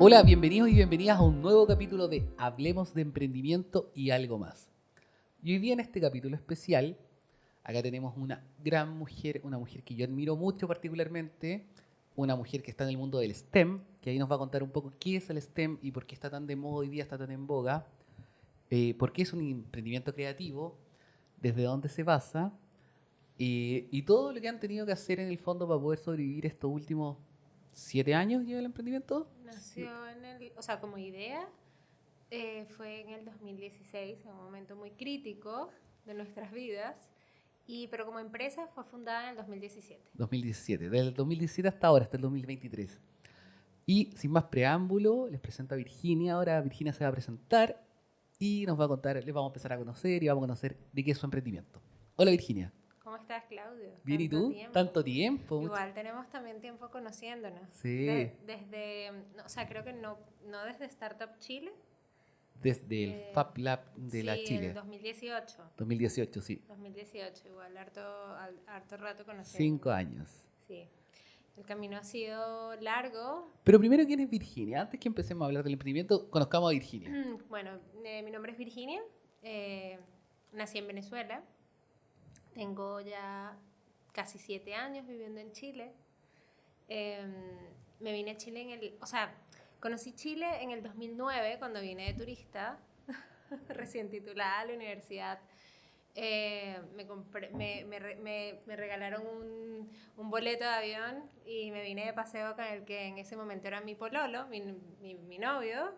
Hola, bienvenidos y bienvenidas a un nuevo capítulo de Hablemos de Emprendimiento y algo más. Y hoy día en este capítulo especial, acá tenemos una gran mujer, una mujer que yo admiro mucho particularmente, una mujer que está en el mundo del STEM, que ahí nos va a contar un poco qué es el STEM y por qué está tan de moda hoy día, está tan en boga, por qué es un emprendimiento creativo, desde dónde se basa y todo lo que han tenido que hacer en el fondo para poder sobrevivir estos últimos 7 años lleva el emprendimiento. Nació como idea, fue en el 2016, en un momento muy crítico de nuestras vidas, pero como empresa fue fundada en el 2017. 2017, del 2017 hasta ahora, hasta el 2023. Y sin más preámbulo, les presento a Virginia. Ahora Virginia se va a presentar y nos va a contar, les vamos a empezar a conocer y vamos a conocer de qué es su emprendimiento. Hola Virginia. ¿Cómo estás, Claudio? Bien, ¿y Tanto tú? tiempo. Tanto tiempo. Igual tenemos también tiempo conociéndonos. Sí, Creo que no desde Startup Chile. desde el Fab Lab de la Sí, en el Chile. 2018. 2018, sí. 2018, igual, harto rato conociéndonos. 5 años. Sí. El camino ha sido largo. Pero primero, ¿quién es Virginia? Antes que empecemos a hablar del emprendimiento, conozcamos a Virginia. Bueno, mi nombre es Virginia. Nací en Venezuela. Tengo ya casi 7 años viviendo en Chile. Me vine a Chile conocí Chile en el 2009 cuando vine de turista, recién titulada a la universidad. Me regalaron un boleto de avión y me vine de paseo con el que en ese momento era mi pololo, mi novio,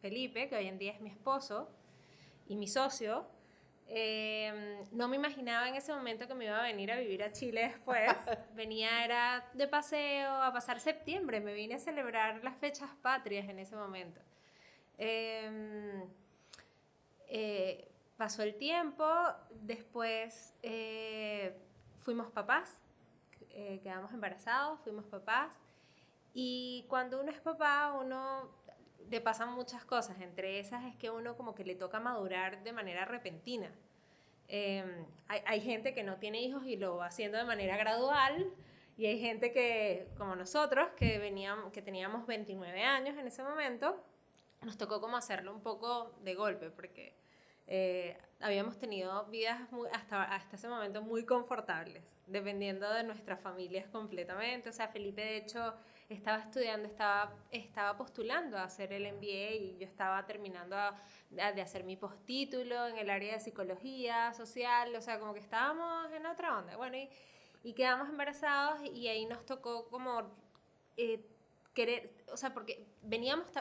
Felipe, que hoy en día es mi esposo y mi socio. No me imaginaba en ese momento que me iba a venir a vivir a Chile después. Era de paseo, a pasar septiembre. Me vine a celebrar las fechas patrias en ese momento. Pasó el tiempo, después fuimos papás, quedamos embarazados, fuimos papás. Y cuando uno es papá, le pasan muchas cosas. Entre esas es que uno como que le toca madurar de manera repentina. Hay gente que no tiene hijos y lo va haciendo de manera gradual, y hay gente que, como nosotros, que teníamos 29 años en ese momento, nos tocó como hacerlo un poco de golpe, porque habíamos tenido vidas hasta ese momento muy confortables, dependiendo de nuestras familias completamente. O sea, Felipe de hecho estaba estudiando, estaba postulando a hacer el MBA y yo estaba terminando de hacer mi postítulo en el área de psicología social. O sea, como que estábamos en otra onda. Bueno, y quedamos embarazados y ahí nos tocó como querer, o sea, porque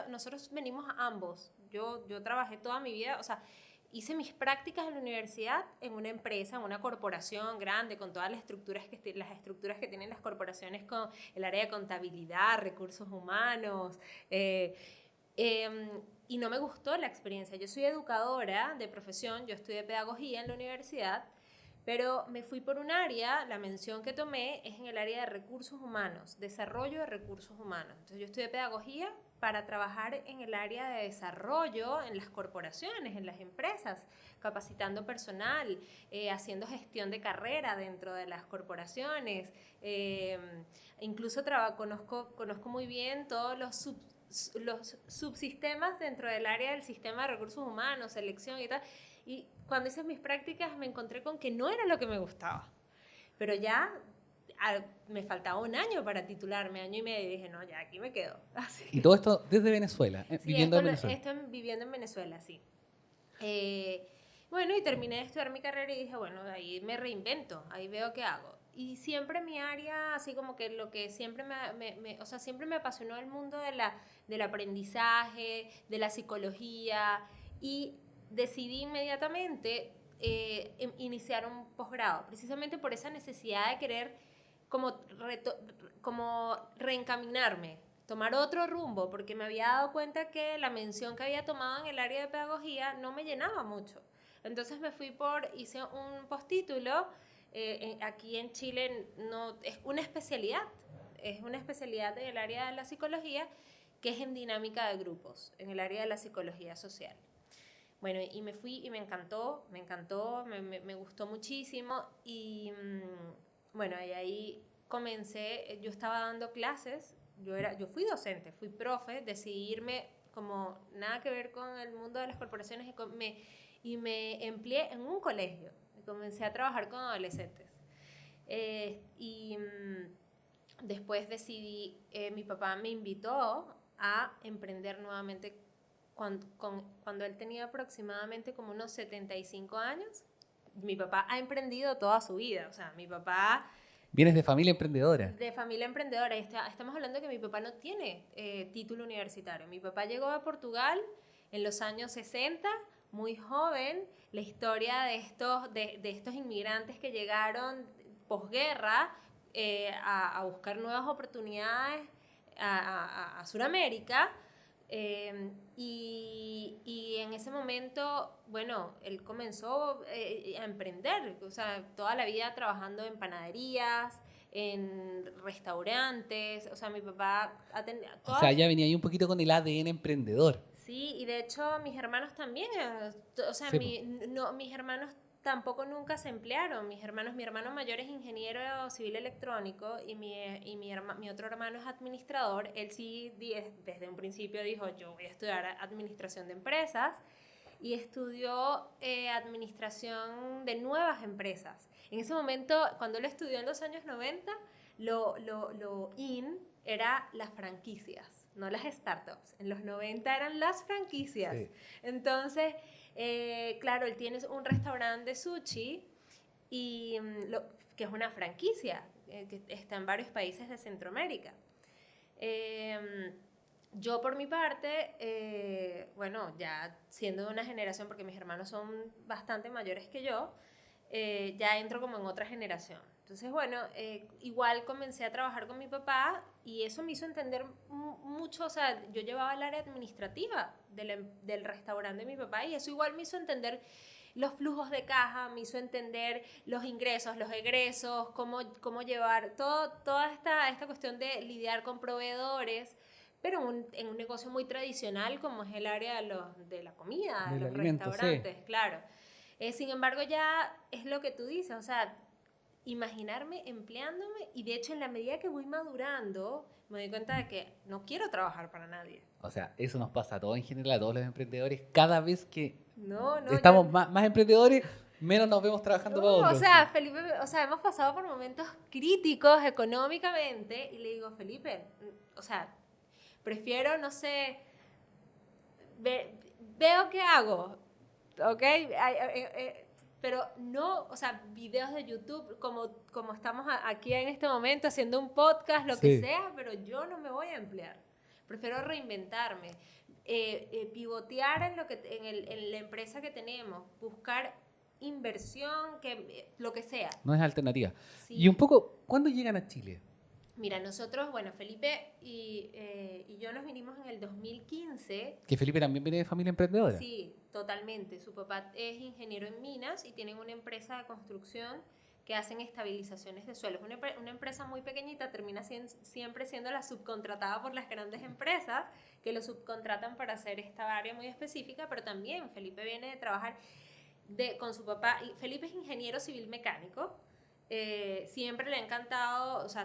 nosotros venimos ambos. Yo trabajé toda mi vida, o sea, hice mis prácticas en la universidad en una empresa, en una corporación grande, con todas las estructuras que tienen las corporaciones, con el área de contabilidad, recursos humanos. Y no me gustó la experiencia. Yo soy educadora de profesión, yo estudié pedagogía en la universidad, pero me fui por un área, la mención que tomé es en el área de recursos humanos, desarrollo de recursos humanos. Entonces yo estudié pedagogía para trabajar en el área de desarrollo en las corporaciones, en las empresas, capacitando personal, haciendo gestión de carrera dentro de las corporaciones. Incluso conozco muy bien todos los subsistemas dentro del área del sistema de recursos humanos, selección y tal. Y cuando hice mis prácticas me encontré con que no era lo que me gustaba. Pero ya me faltaba un año para titularme, año y medio, y dije, no, ya aquí me quedo. Así Y todo esto desde Venezuela, sí, viviendo en Venezuela. esto viviendo en Venezuela, sí. Bueno, y terminé de estudiar mi carrera y dije, bueno, ahí me reinvento, ahí veo qué hago. Y siempre mi área, así como que lo que siempre siempre me apasionó el mundo del aprendizaje, de la psicología, y decidí inmediatamente iniciar un posgrado, precisamente por esa necesidad de querer como reencaminarme, tomar otro rumbo, porque me había dado cuenta que la mención que había tomado en el área de pedagogía no me llenaba mucho. Entonces hice un postítulo. Aquí en Chile es una especialidad en el área de la psicología, que es en dinámica de grupos, en el área de la psicología social. Bueno, y me fui y me encantó, me gustó muchísimo. Y bueno, y ahí comencé. Yo estaba dando clases yo fui docente, fui profe, decidí irme como nada que ver con el mundo de las corporaciones y me empleé en un colegio. Comencé a trabajar con adolescentes. Después decidí, mi papá me invitó a emprender nuevamente cuando él tenía aproximadamente como unos 75 años. Mi papá ha emprendido toda su vida, o sea, mi papá... Vienes de familia emprendedora. De familia emprendedora. Estamos hablando de que mi papá no tiene título universitario. Mi papá llegó a Portugal en los años 60, muy joven. La historia de estos inmigrantes que llegaron posguerra a buscar nuevas oportunidades a Sudamérica. Y en ese momento, bueno, él comenzó a emprender, o sea, toda la vida trabajando en panaderías, en restaurantes, o sea, mi papá... O sea, ya venía ahí un poquito con el ADN emprendedor. Sí, y de hecho mis hermanos también, o sea, Sí, mis hermanos tampoco nunca se emplearon. Mi hermano mayor es ingeniero civil electrónico y mi otro hermano es administrador. Él sí desde un principio dijo, yo voy a estudiar administración de empresas, y estudió administración de nuevas empresas. En ese momento, cuando él estudió en los años 90, lo in era las franquicias, no las startups. En los 90 eran las franquicias. Sí. Entonces, claro, él tiene un restaurante de sushi que es una franquicia que está en varios países de Centroamérica. Yo por mi parte, bueno, ya siendo de una generación, porque mis hermanos son bastante mayores que yo, ya entro como en otra generación. Entonces, bueno, igual comencé a trabajar con mi papá y eso me hizo entender mucho, o sea, yo llevaba el área administrativa del restaurante de mi papá y eso igual me hizo entender los flujos de caja, me hizo entender los ingresos, los egresos, cómo llevar toda esta cuestión de lidiar con proveedores, pero en un negocio muy tradicional como es el área de la comida, de los restaurantes, sí. Claro. Sin embargo, ya es lo que tú dices, o sea, imaginarme empleándome, y de hecho en la medida que voy madurando me doy cuenta de que no quiero trabajar para nadie. O sea, eso nos pasa a todos en general, a todos los emprendedores. Cada vez que no, estamos más emprendedores, menos nos vemos trabajando para otros. O sea, Felipe, hemos pasado por momentos críticos económicamente y le digo, Felipe, o sea, prefiero, no sé, veo qué hago, ¿ok? Pero no, o sea, videos de YouTube como estamos aquí en este momento haciendo un podcast, lo que sea, pero yo no me voy a emplear. Prefiero reinventarme, pivotear en la empresa que tenemos, buscar inversión, lo que sea. No es alternativa. Sí. Y un poco, ¿cuándo llegan a Chile? Mira, nosotros, bueno, Felipe y yo nos vinimos en el 2015. ¿Que Felipe también viene de familia emprendedora? Sí, totalmente. Su papá es ingeniero en minas y tienen una empresa de construcción que hacen estabilizaciones de suelos. Una empresa muy pequeñita, termina siempre siendo la subcontratada por las grandes empresas que lo subcontratan para hacer esta área muy específica, pero también Felipe viene de trabajar con su papá. Y Felipe es ingeniero civil mecánico. Siempre le ha encantado, o sea,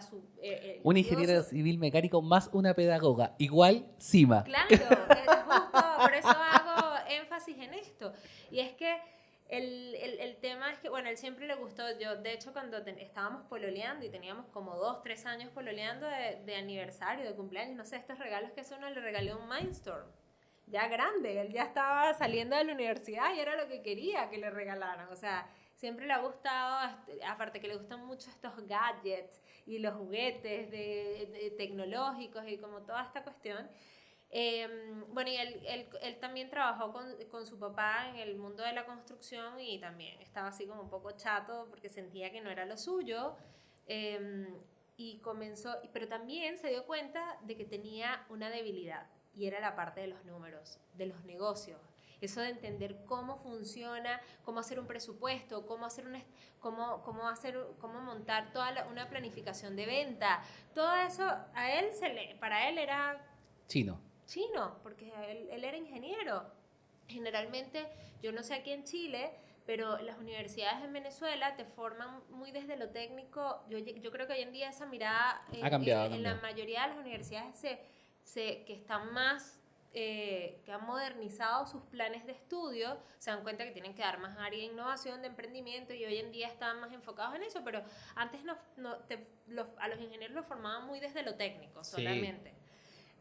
un ingeniero civil mecánico más una pedagoga, igual Cima. Claro, justo por eso hago énfasis en esto. Y es que el tema es que, bueno, él siempre le gustó. Yo, de hecho, cuando estábamos pololeando y teníamos como 2-3 años pololeando de aniversario, de cumpleaños, no sé, estos regalos que eso uno le regalé un Mindstorm. Ya grande, él ya estaba saliendo de la universidad y era lo que quería que le regalaran, o sea, siempre le ha gustado, aparte que le gustan mucho estos gadgets y los juguetes tecnológicos y como toda esta cuestión. Bueno, y él también trabajó con su papá en el mundo de la construcción y también estaba así como un poco chato porque sentía que no era lo suyo. Y comenzó, pero también se dio cuenta de que tenía una debilidad y era la parte de los números, de los negocios. Eso de entender cómo funciona, cómo hacer un presupuesto, cómo montar toda una planificación de venta. Todo eso para él era chino, porque él era ingeniero. Generalmente, yo no sé aquí en Chile, pero las universidades en Venezuela te forman muy desde lo técnico. Yo creo que hoy en día esa mirada Ha cambiado, en la mayoría de las universidades que están más, que han modernizado sus planes de estudio, se dan cuenta que tienen que dar más área de innovación, de emprendimiento, y hoy en día están más enfocados en eso, pero antes a los ingenieros los formaban muy desde lo técnico solamente.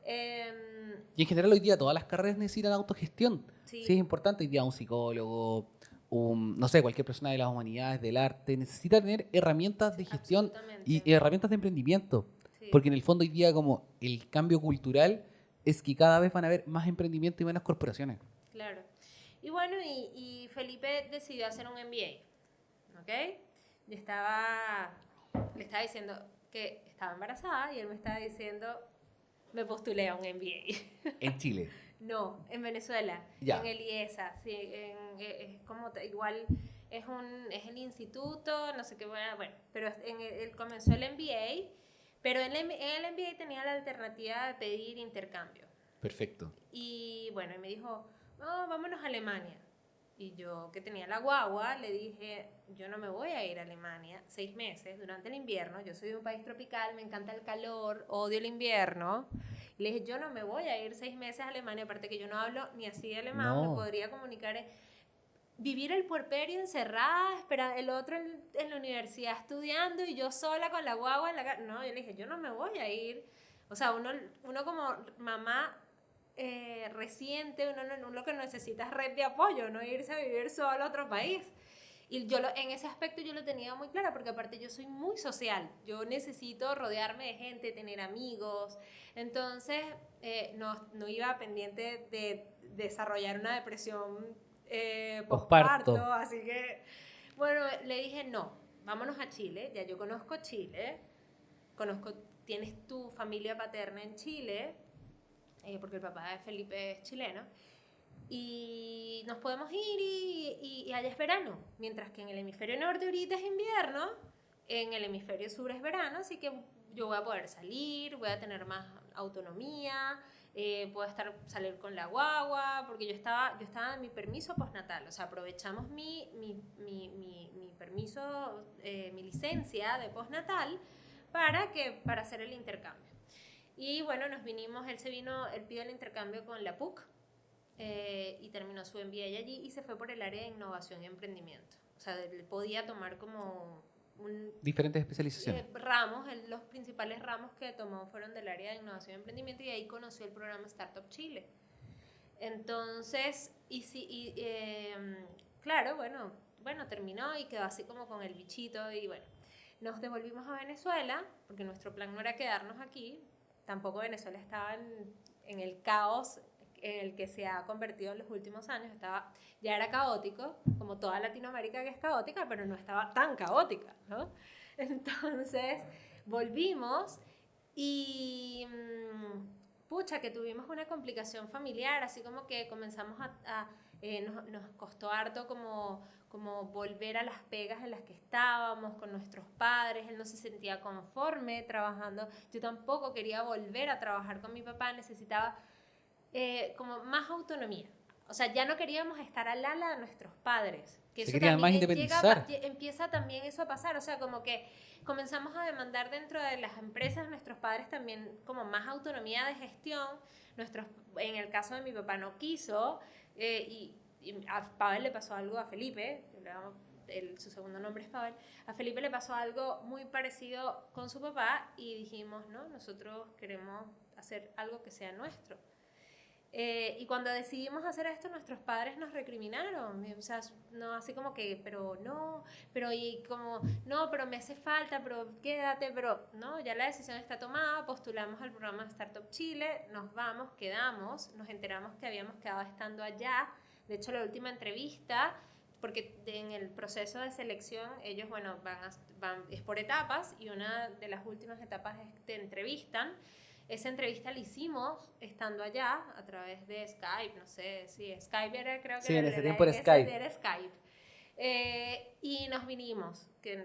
Y en general hoy día todas las carreras necesitan autogestión. Sí. Sí, es importante hoy día un psicólogo, no sé, cualquier persona de las humanidades, del arte, necesita tener herramientas de gestión y herramientas de emprendimiento. Sí. Porque en el fondo hoy día como el cambio cultural es que cada vez van a haber más emprendimiento y menos corporaciones. Claro. Y bueno, y Felipe decidió hacer un MBA, ¿ok? Le estaba diciendo que estaba embarazada y él me estaba diciendo, me postulé a un MBA. ¿En Chile? No, en Venezuela, ya. En el IESA, sí, es como igual es el instituto, no sé qué, bueno, pero él comenzó el MBA, pero en el MBA tenía la alternativa de pedir intercambio. Perfecto. Y bueno, y me dijo, oh, vámonos a Alemania. Y yo, que tenía la guagua, le dije, yo no me voy a ir a Alemania 6 meses durante el invierno. Yo soy de un país tropical, me encanta el calor, odio el invierno. Y le dije, yo no me voy a ir 6 meses a Alemania, aparte que yo no hablo ni así de alemán, me podría comunicar. Vivir el puerperio encerrada, esperar el otro en la universidad estudiando y yo sola con la guagua en la casa. No, yo le dije, yo no me voy a ir. O sea, uno como mamá reciente, uno lo que necesita es red de apoyo, no irse a vivir solo a otro país. Y yo en ese aspecto yo lo tenía muy claro, porque aparte yo soy muy social, yo necesito rodearme de gente, tener amigos, entonces no iba pendiente de desarrollar una depresión posparto, así que bueno, le dije no, vámonos a Chile, ya yo conozco Chile, tienes tu familia paterna en Chile, porque el papá de Felipe es chileno, y nos podemos ir y allá es verano, mientras que en el hemisferio norte ahorita es invierno, en el hemisferio sur es verano, así que yo voy a poder salir, voy a tener más autonomía, puedo salir con la guagua, porque yo estaba en mi permiso postnatal, o sea, aprovechamos mi permiso, mi licencia de postnatal para hacer el intercambio. Y bueno, nos vinimos, él pidió el intercambio con la PUC y terminó su MBA allí y se fue por el área de innovación y emprendimiento. O sea, él podía tomar como diferentes especializaciones. Los principales ramos que tomó fueron del área de innovación y emprendimiento y ahí conoció el programa Startup Chile. Entonces, claro, bueno, terminó y quedó así como con el bichito y bueno, nos devolvimos a Venezuela porque nuestro plan no era quedarnos aquí. Tampoco Venezuela estaba en el caos en el que se ha convertido en los últimos años. Ya era caótico, como toda Latinoamérica que es caótica, pero no estaba tan caótica, ¿no? Entonces, volvimos y pucha, que tuvimos una complicación familiar, así como que comenzamos nos costó harto como volver a las pegas en las que estábamos con nuestros padres. Él no se sentía conforme trabajando, yo tampoco quería volver a trabajar con mi papá, necesitaba como más autonomía, o sea, ya no queríamos estar al ala de nuestros padres, que se eso querían más independizar. Empieza también eso a pasar, o sea, como que comenzamos a demandar dentro de las empresas nuestros padres también como más autonomía de gestión. En el caso de mi papá no quiso, y a Pavel le pasó algo a Felipe, su segundo nombre es Pavel, a Felipe le pasó algo muy parecido con su papá y dijimos, no, nosotros queremos hacer algo que sea nuestro. Y cuando decidimos hacer esto, nuestros padres nos recriminaron, o sea, no, así como que, pero me hace falta, pero quédate, pero no, ya la decisión está tomada, postulamos al programa Startup Chile, quedamos, nos enteramos que habíamos quedado estando allá. De hecho, la última entrevista, porque en el proceso de selección ellos, bueno, es por etapas, y una de las últimas etapas es que te entrevistan. Esa entrevista la hicimos estando allá a través de Skype, no sé, sí, Skype era, creo que sí, en ese tiempo era Skype. Era Skype. Y nos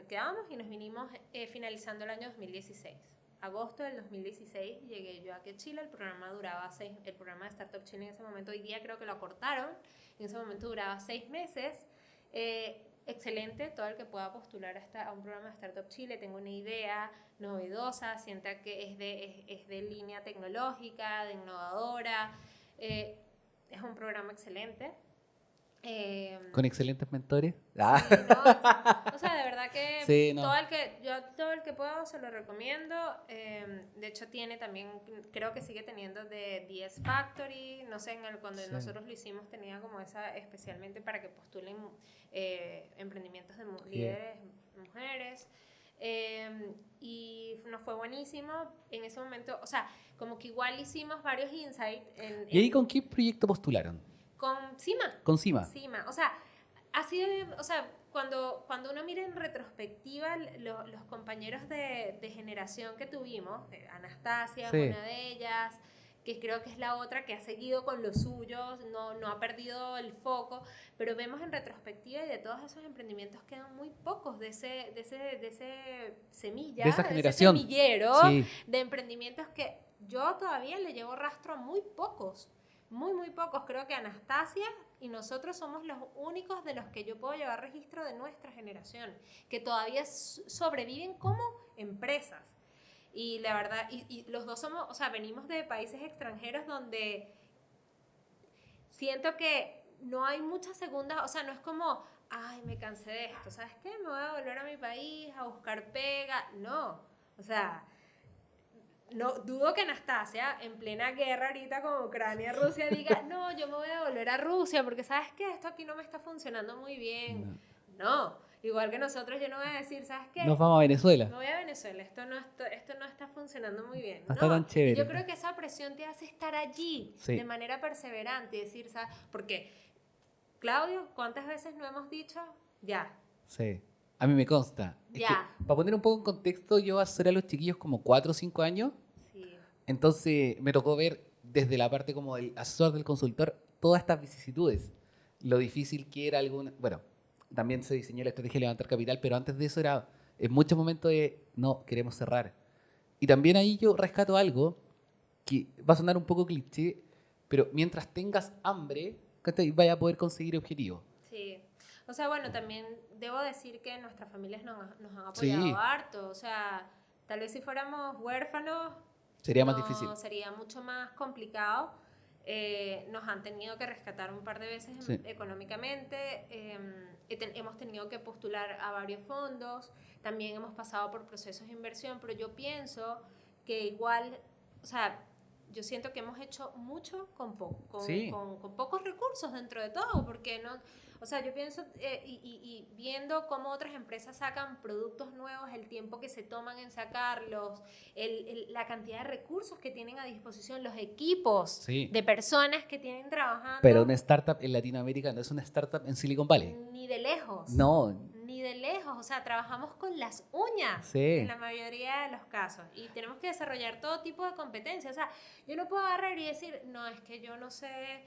quedamos y nos vinimos finalizando el año 2016. Agosto del 2016 llegué yo aquí a Chile, el programa el programa de Startup Chile en ese momento, hoy día creo que lo acortaron, en ese momento duraba 6 meses, Excelente, todo el que pueda postular a un programa de Startup Chile, tengo una idea novedosa, sienta que es de línea tecnológica, de innovadora, es un programa excelente. Con excelentes mentores. Sí, no, o sea, de verdad que Sí, no. todo el que pueda se lo recomiendo. De hecho tiene también, creo que sigue teniendo de DS Factory, no sé, cuando Sí. nosotros lo hicimos tenía como esa especialmente para que postulen emprendimientos de Sí. líderes, mujeres. Y nos fue buenísimo en ese momento, o sea, como que igual hicimos varios insights ¿Y ahí con qué proyecto postularon? con CIMA. Con CIMA. CIMA, o sea, así de, o sea, cuando uno mira en retrospectiva los compañeros de generación que tuvimos, Anastasia Sí. es una de ellas, que creo que es la otra que ha seguido con lo suyo, no ha perdido el foco, pero vemos en retrospectiva y de todos esos emprendimientos quedan muy pocos de ese semilla, De esa ese generación. semillero Sí. de emprendimientos que yo todavía le llevo rastro a muy pocos. Muy pocos. Creo que Anastasia y nosotros somos los únicos de los que yo puedo llevar registro de nuestra generación, que todavía sobreviven como empresas. Y la verdad, y los dos somos, o sea, venimos de países extranjeros donde siento que no hay muchas segundas, o sea, no es como, ay, me cansé de esto, ¿sabes qué? Me voy a volver a mi país a buscar pega. No, o sea, no dudo que Anastasia, en plena guerra ahorita con Ucrania y Rusia, diga, no, yo me voy a volver a Rusia porque sabes que esto aquí no me está funcionando muy bien. No, igual que nosotros yo no voy a decir, ¿sabes qué? Nos vamos a Venezuela. Me voy a Venezuela, esto no está funcionando muy bien. No está tan chévere. Y yo creo que esa presión te hace estar allí Sí. de manera perseverante y decir, ¿sabes? Porque, Claudio, ¿cuántas veces no hemos dicho? Ya. Sí. A mí me consta. Es Ya. que, para poner un poco en contexto, yo asesoré a los chiquillos como 4 o 5 años. Sí. Entonces me tocó ver desde la parte como del asesor del consultor todas estas vicisitudes. Lo difícil que era alguna... Bueno, también se diseñó la estrategia de levantar capital, pero antes de eso era en muchos momentos de no, queremos cerrar. Y también ahí yo rescato algo que va a sonar un poco cliché, pero mientras tengas hambre, ¿cachai? Vaya a poder conseguir objetivos. Sí, o sea, bueno, también debo decir que nuestras familias nos han apoyado Sí. harto, o sea, tal vez si fuéramos huérfanos Sería más difícil. sería mucho más complicado. Nos han tenido que rescatar un par de veces Sí. económicamente, hemos tenido que postular a varios fondos, también hemos pasado por procesos de inversión, pero yo pienso que igual, o sea, yo siento que hemos hecho mucho con Sí. con pocos recursos dentro de todo, porque no, o sea, yo pienso y viendo cómo otras empresas sacan productos nuevos, el tiempo que se toman en sacarlos, la cantidad de recursos que tienen a disposición, los equipos Sí. de personas que tienen trabajando. Pero una startup en Latinoamérica no es una startup en Silicon Valley. Ni de lejos. No. Ni de lejos, o sea, trabajamos con las uñas Sí. en la mayoría de los casos y tenemos que desarrollar todo tipo de competencias. O sea, yo no puedo agarrar y decir, no, es que yo no sé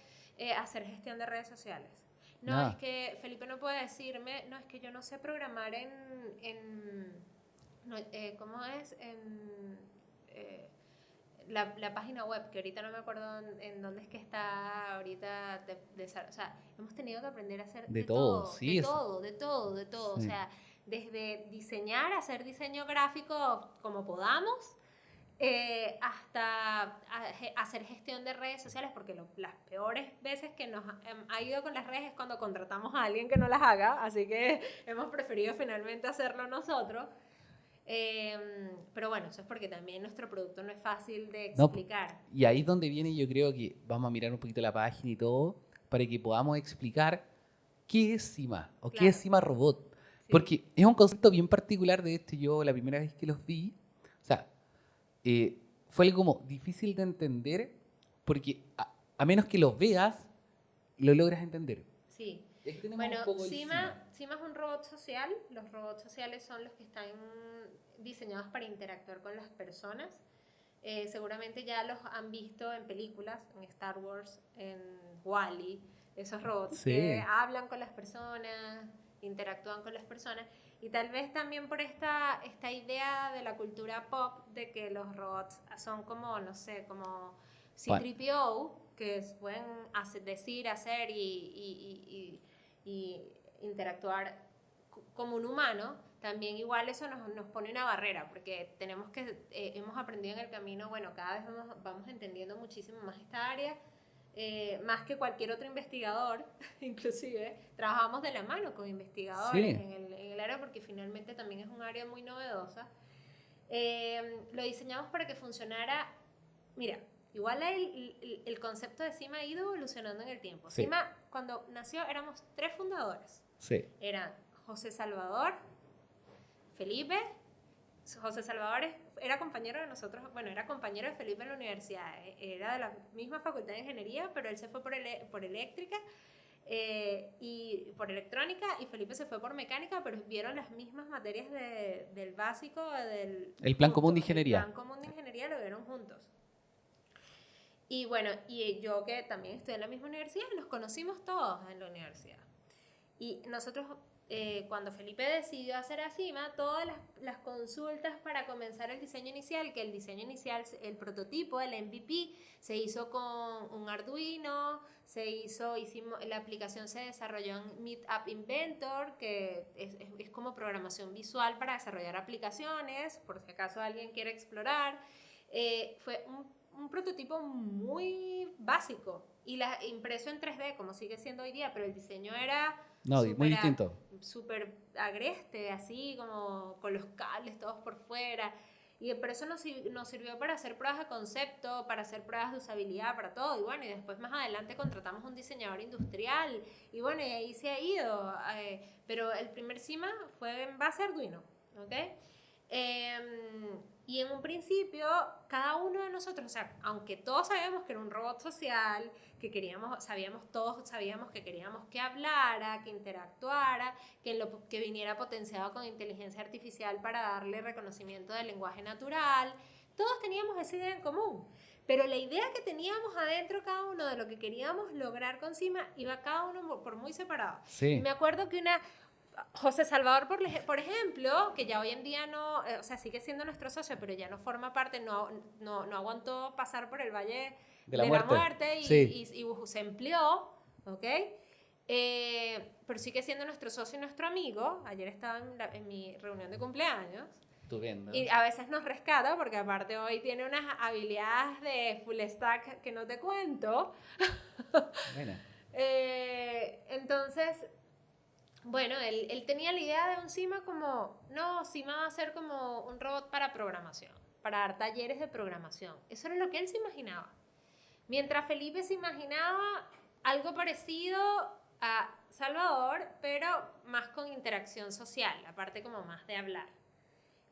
hacer gestión de redes sociales. No, No. es que Felipe no puede decirme, no, es que yo no sé programar no, ¿cómo es? La página web, que ahorita no me acuerdo en dónde es que está ahorita. O sea, hemos tenido que aprender a hacer De todo, sí, de eso. todo, de todo, de todo. Sí. O sea, desde diseñar, hacer diseño gráfico como podamos, hasta hacer gestión de redes sociales, porque las peores veces que nos ha ido con las redes es cuando contratamos a alguien que no las haga, así que hemos preferido finalmente hacerlo nosotros. Pero bueno, eso es porque también nuestro producto no es fácil de No, explicar. y ahí es donde viene, yo creo que vamos a mirar un poquito la página y todo, para que podamos explicar qué es CIMA o qué Claro. es CIMA Robot. Sí. Porque es un concepto bien particular. De esto yo la primera vez que los vi, o sea, fue algo como difícil de entender, porque a menos que los veas, lo logras entender. Sí. Y aquí tenemos Bueno, un poco el CIMA es un robot social. Los robots sociales son los que están diseñados para interactuar con las personas. Seguramente ya los han visto en películas, en Star Wars, en WALL-E, esos robots Sí. que hablan con las personas, interactúan con las personas. Y tal vez también por esta idea de la cultura pop de que los robots son como, no sé, como C-3PO, que pueden decir, hacer y interactuar como un humano, también igual eso nos pone una barrera, porque tenemos que, hemos aprendido en el camino, bueno, cada vez vamos entendiendo muchísimo más esta área, más que cualquier otro investigador, inclusive, trabajamos de la mano con investigadores Sí. en el área, porque finalmente también es un área muy novedosa. Lo diseñamos para que funcionara, mira, igual el concepto de CIMA ha ido evolucionando en el tiempo. Sí. CIMA, cuando nació, éramos 3 fundadores. Sí. Eran José Salvador, Felipe. José Salvador era compañero de nosotros, bueno, era compañero de Felipe en la universidad, era de la misma facultad de ingeniería, pero él se fue por eléctrica y por electrónica, y Felipe se fue por mecánica, pero vieron las mismas materias del básico, El plan común de ingeniería. El plan común de ingeniería lo vieron juntos. Y bueno, y yo que también estudié en la misma universidad, los conocimos todos en la universidad. Y nosotros, cuando Felipe decidió hacer ACIMA, todas las consultas para comenzar el diseño inicial, que el diseño inicial, el prototipo, el MVP, se hizo con un Arduino, la aplicación se desarrolló en Meet App Inventor, que es como programación visual para desarrollar aplicaciones, por si acaso alguien quiere explorar. Fue un prototipo muy básico y impreso en 3D, como sigue siendo hoy día, pero el diseño era muy distinto. Súper agreste, así como con los cables todos por fuera. Pero eso nos sirvió para hacer pruebas de concepto, para hacer pruebas de usabilidad, para todo. Y bueno, y después más adelante contratamos un diseñador industrial. Y bueno, y ahí se ha ido. Pero el primer CIMA fue en base a Arduino, ¿ok? Y en un principio, cada uno de nosotros, o sea, aunque todos sabíamos que era un robot social, todos sabíamos que queríamos que hablara, que interactuara, que viniera potenciado con inteligencia artificial para darle reconocimiento del lenguaje natural, todos teníamos esa idea en común. Pero la idea que teníamos adentro cada uno de lo que queríamos lograr con CIMA iba cada uno por muy separado. Sí. Y me acuerdo que José Salvador, por ejemplo, que ya hoy en día no, o sea, sigue siendo nuestro socio, pero ya no forma parte, no aguantó pasar por el Valle de la Muerte y se empleó, ¿ok? Pero sigue siendo nuestro socio y nuestro amigo. Ayer estaba en mi reunión de cumpleaños. Estupendo. Y a veces nos rescata, porque aparte hoy tiene unas habilidades de full stack que no te cuento. Bueno. Entonces... Bueno, él tenía la idea de un CIMA CIMA va a ser como un robot para programación, para dar talleres de programación. Eso era lo que él se imaginaba. Mientras Felipe se imaginaba algo parecido a Salvador, pero más con interacción social, la parte como más de hablar.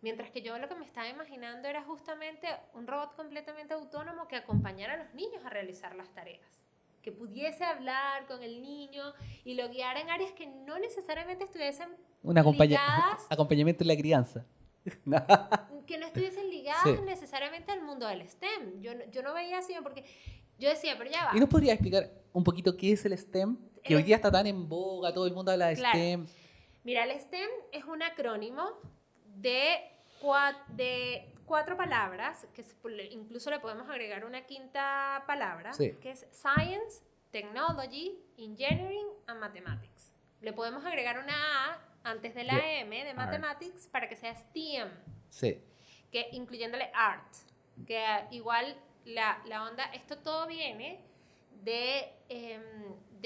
Mientras que yo lo que me estaba imaginando era justamente un robot completamente autónomo que acompañara a los niños a realizar las tareas. Que pudiese hablar con el niño y lo guiara en áreas que no necesariamente estuviesen ligadas... acompañamiento en la crianza. Que no estuviesen ligadas necesariamente al mundo del STEM. Yo no veía así, porque yo decía, pero ya va. ¿Y nos podrías explicar un poquito qué es el STEM? Que hoy día está tan en boga, todo el mundo habla de STEM. Mira, el STEM es un acrónimo de 4 palabras, que incluso le podemos agregar una quinta palabra, que es Science, Technology, Engineering and Mathematics. Le podemos agregar una A antes de la M de Mathematics para que sea STEM, que incluyéndole Art, que igual la onda, esto todo viene de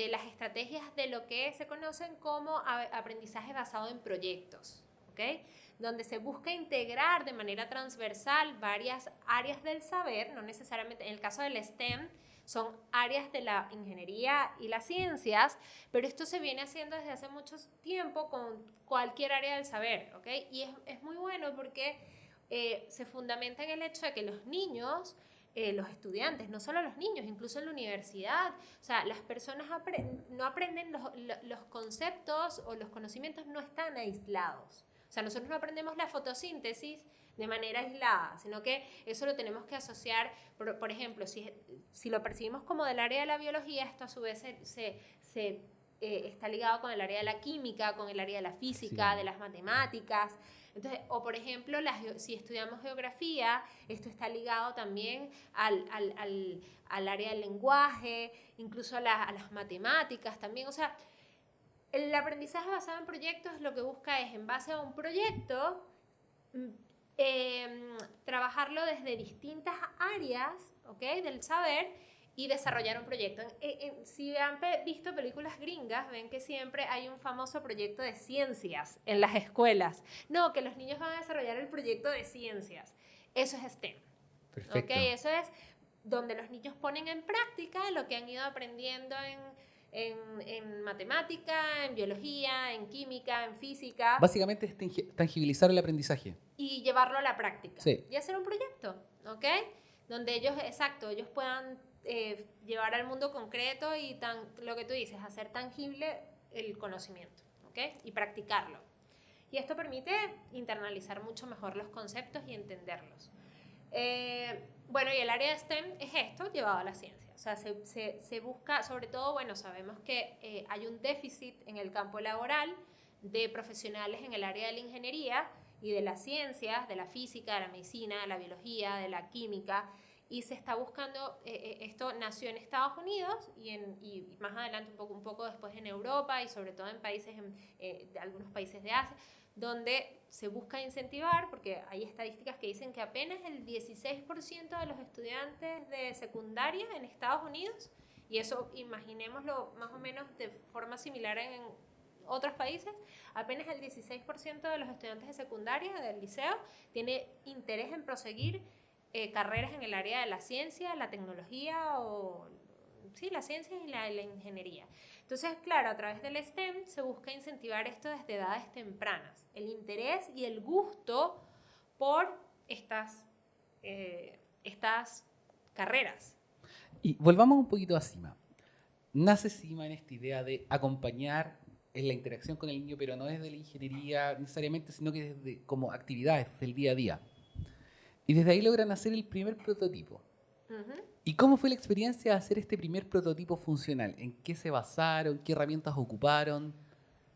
las estrategias de lo que se conocen como aprendizaje basado en proyectos, ¿ok? Donde se busca integrar de manera transversal varias áreas del saber, no necesariamente, en el caso del STEM, son áreas de la ingeniería y las ciencias, pero esto se viene haciendo desde hace mucho tiempo con cualquier área del saber, ¿ok? Y es muy bueno porque se fundamenta en el hecho de que los niños, los estudiantes, no solo los niños, incluso en la universidad, o sea, las personas no aprenden los conceptos o los conocimientos no están aislados. O sea, nosotros no aprendemos la fotosíntesis de manera aislada, sino que eso lo tenemos que asociar, por ejemplo, si lo percibimos como del área de la biología, esto a su vez está ligado con el área de la química, con el área de la física, de las matemáticas. Entonces, o por ejemplo, si estudiamos geografía, esto está ligado también al área del lenguaje, incluso a las matemáticas también. O sea, El aprendizaje basado en proyectos lo que busca es, en base a un proyecto, trabajarlo desde distintas áreas, ¿ok?, del saber y desarrollar un proyecto. Si han visto películas gringas, ven que siempre hay un famoso proyecto de ciencias en las escuelas. No, que los niños van a desarrollar el proyecto de ciencias. Eso es STEM. Perfecto. ¿Okay? Eso es donde los niños ponen en práctica lo que han ido aprendiendo en matemática, en biología, en química, en física. Básicamente es tangibilizar el aprendizaje. Y llevarlo a la práctica. Sí. Y hacer un proyecto, ¿ok? Donde ellos puedan llevar al mundo concreto y lo que tú dices, hacer tangible el conocimiento, ¿ok? Y practicarlo. Y esto permite internalizar mucho mejor los conceptos y entenderlos. Bueno, y el área de STEM es esto llevado a la ciencia. O sea, se busca, sobre todo, bueno, sabemos que hay un déficit en el campo laboral de profesionales en el área de la ingeniería y de las ciencias, de la física, de la medicina, de la biología, de la química, y se está buscando, esto nació en Estados Unidos y más adelante un poco después en Europa y sobre todo en países, algunos países de Asia, donde se busca incentivar, porque hay estadísticas que dicen que apenas el 16% de los estudiantes de secundaria en Estados Unidos, y eso imaginémoslo más o menos de forma similar en otros países, apenas el 16% de los estudiantes de secundaria, del liceo, tiene interés en proseguir carreras en el área de la ciencia, la tecnología la ciencia y la ingeniería. Entonces, claro, a través del STEM se busca incentivar esto desde edades tempranas, el interés y el gusto por estas carreras. Y volvamos un poquito a CIMA. Nace CIMA en esta idea de acompañar en la interacción con el niño, pero no desde la ingeniería necesariamente, sino que desde como actividades del día a día. Y desde ahí logran hacer el primer prototipo. Uh-huh. ¿Y cómo fue la experiencia de hacer este primer prototipo funcional? ¿En qué se basaron? ¿Qué herramientas ocuparon?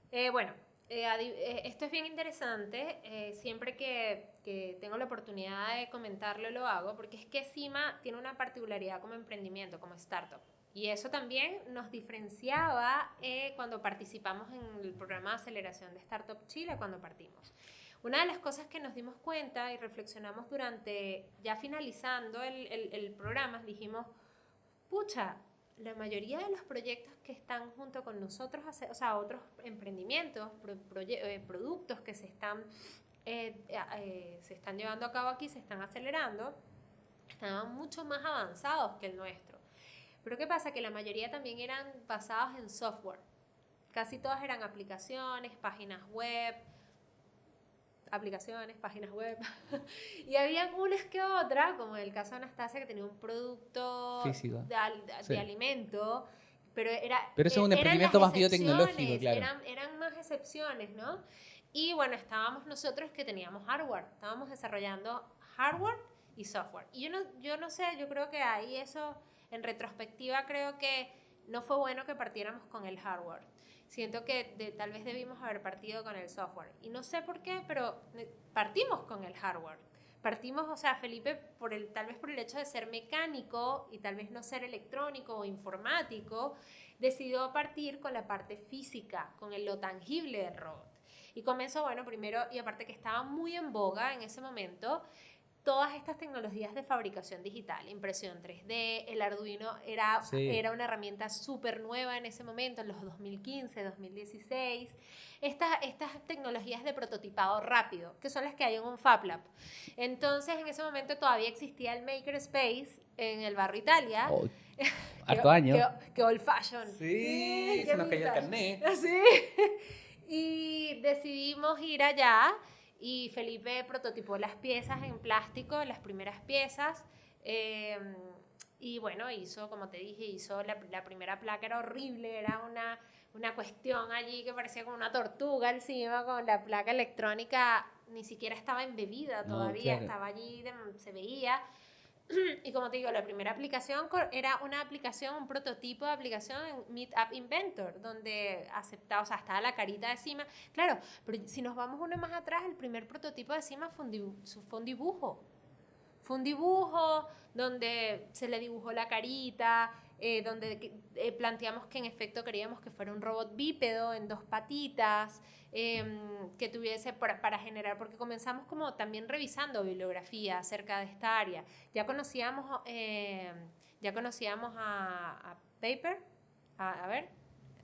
Esto es bien interesante. Siempre que tengo la oportunidad de comentarlo, lo hago, porque es que CIMA tiene una particularidad como emprendimiento, como startup. Y eso también nos diferenciaba cuando participamos en el programa de aceleración de Startup Chile, cuando partimos. Una de las cosas que nos dimos cuenta y reflexionamos durante, ya finalizando el programa, dijimos, pucha, la mayoría de los proyectos que están junto con nosotros, o sea, otros emprendimientos, productos que se están llevando a cabo aquí, se están acelerando, estaban mucho más avanzados que el nuestro. Pero ¿qué pasa? Que la mayoría también eran basados en software. Casi todas eran aplicaciones, páginas web, y había unas que otras, como el caso de Anastasia, que tenía un producto físico de alimento, pero eso es un emprendimiento más biotecnológico, claro. Eran más excepciones, ¿no? Y bueno, estábamos nosotros que teníamos hardware, estábamos desarrollando hardware y software. Y yo no sé, yo creo que ahí eso, en retrospectiva, creo que no fue bueno que partiéramos con el hardware. Siento que tal vez debimos haber partido con el software. Y no sé por qué, pero partimos con el hardware. Partimos, o sea, Felipe, tal vez por el hecho de ser mecánico y tal vez no ser electrónico o informático, decidió partir con la parte física, con lo tangible del robot. Y comenzó, bueno, primero, y aparte que estaba muy en boga en ese momento, todas estas tecnologías de fabricación digital, impresión 3D, el Arduino era una herramienta súper nueva en ese momento, en los 2015, 2016. Estas tecnologías de prototipado rápido, que son las que hay en un Fab Lab. Entonces, en ese momento todavía existía el Makerspace en el barrio Italia. Oh, harto año. Que old fashion. Sí, se nos cayó el carnet. Sí. Y decidimos ir allá. Y Felipe prototipó las piezas en plástico, las primeras piezas. Y bueno, como te dije, hizo la primera placa, era horrible, era una cuestión allí que parecía como una tortuga encima, con la placa electrónica, ni siquiera estaba embebida todavía, claro. Estaba allí, se veía. Y como te digo, la primera aplicación era un prototipo de aplicación en Meetup Inventor, donde aceptaba, o sea, estaba la carita de CIMA. Claro, pero si nos vamos uno más atrás, el primer prototipo de CIMA fue un dibujo. Fue un dibujo donde se le dibujó la carita, donde planteamos que en efecto queríamos que fuera un robot bípedo en 2 patitas, que tuviese para generar, porque comenzamos como también revisando bibliografía acerca de esta área. Ya conocíamos a Paper, a ver,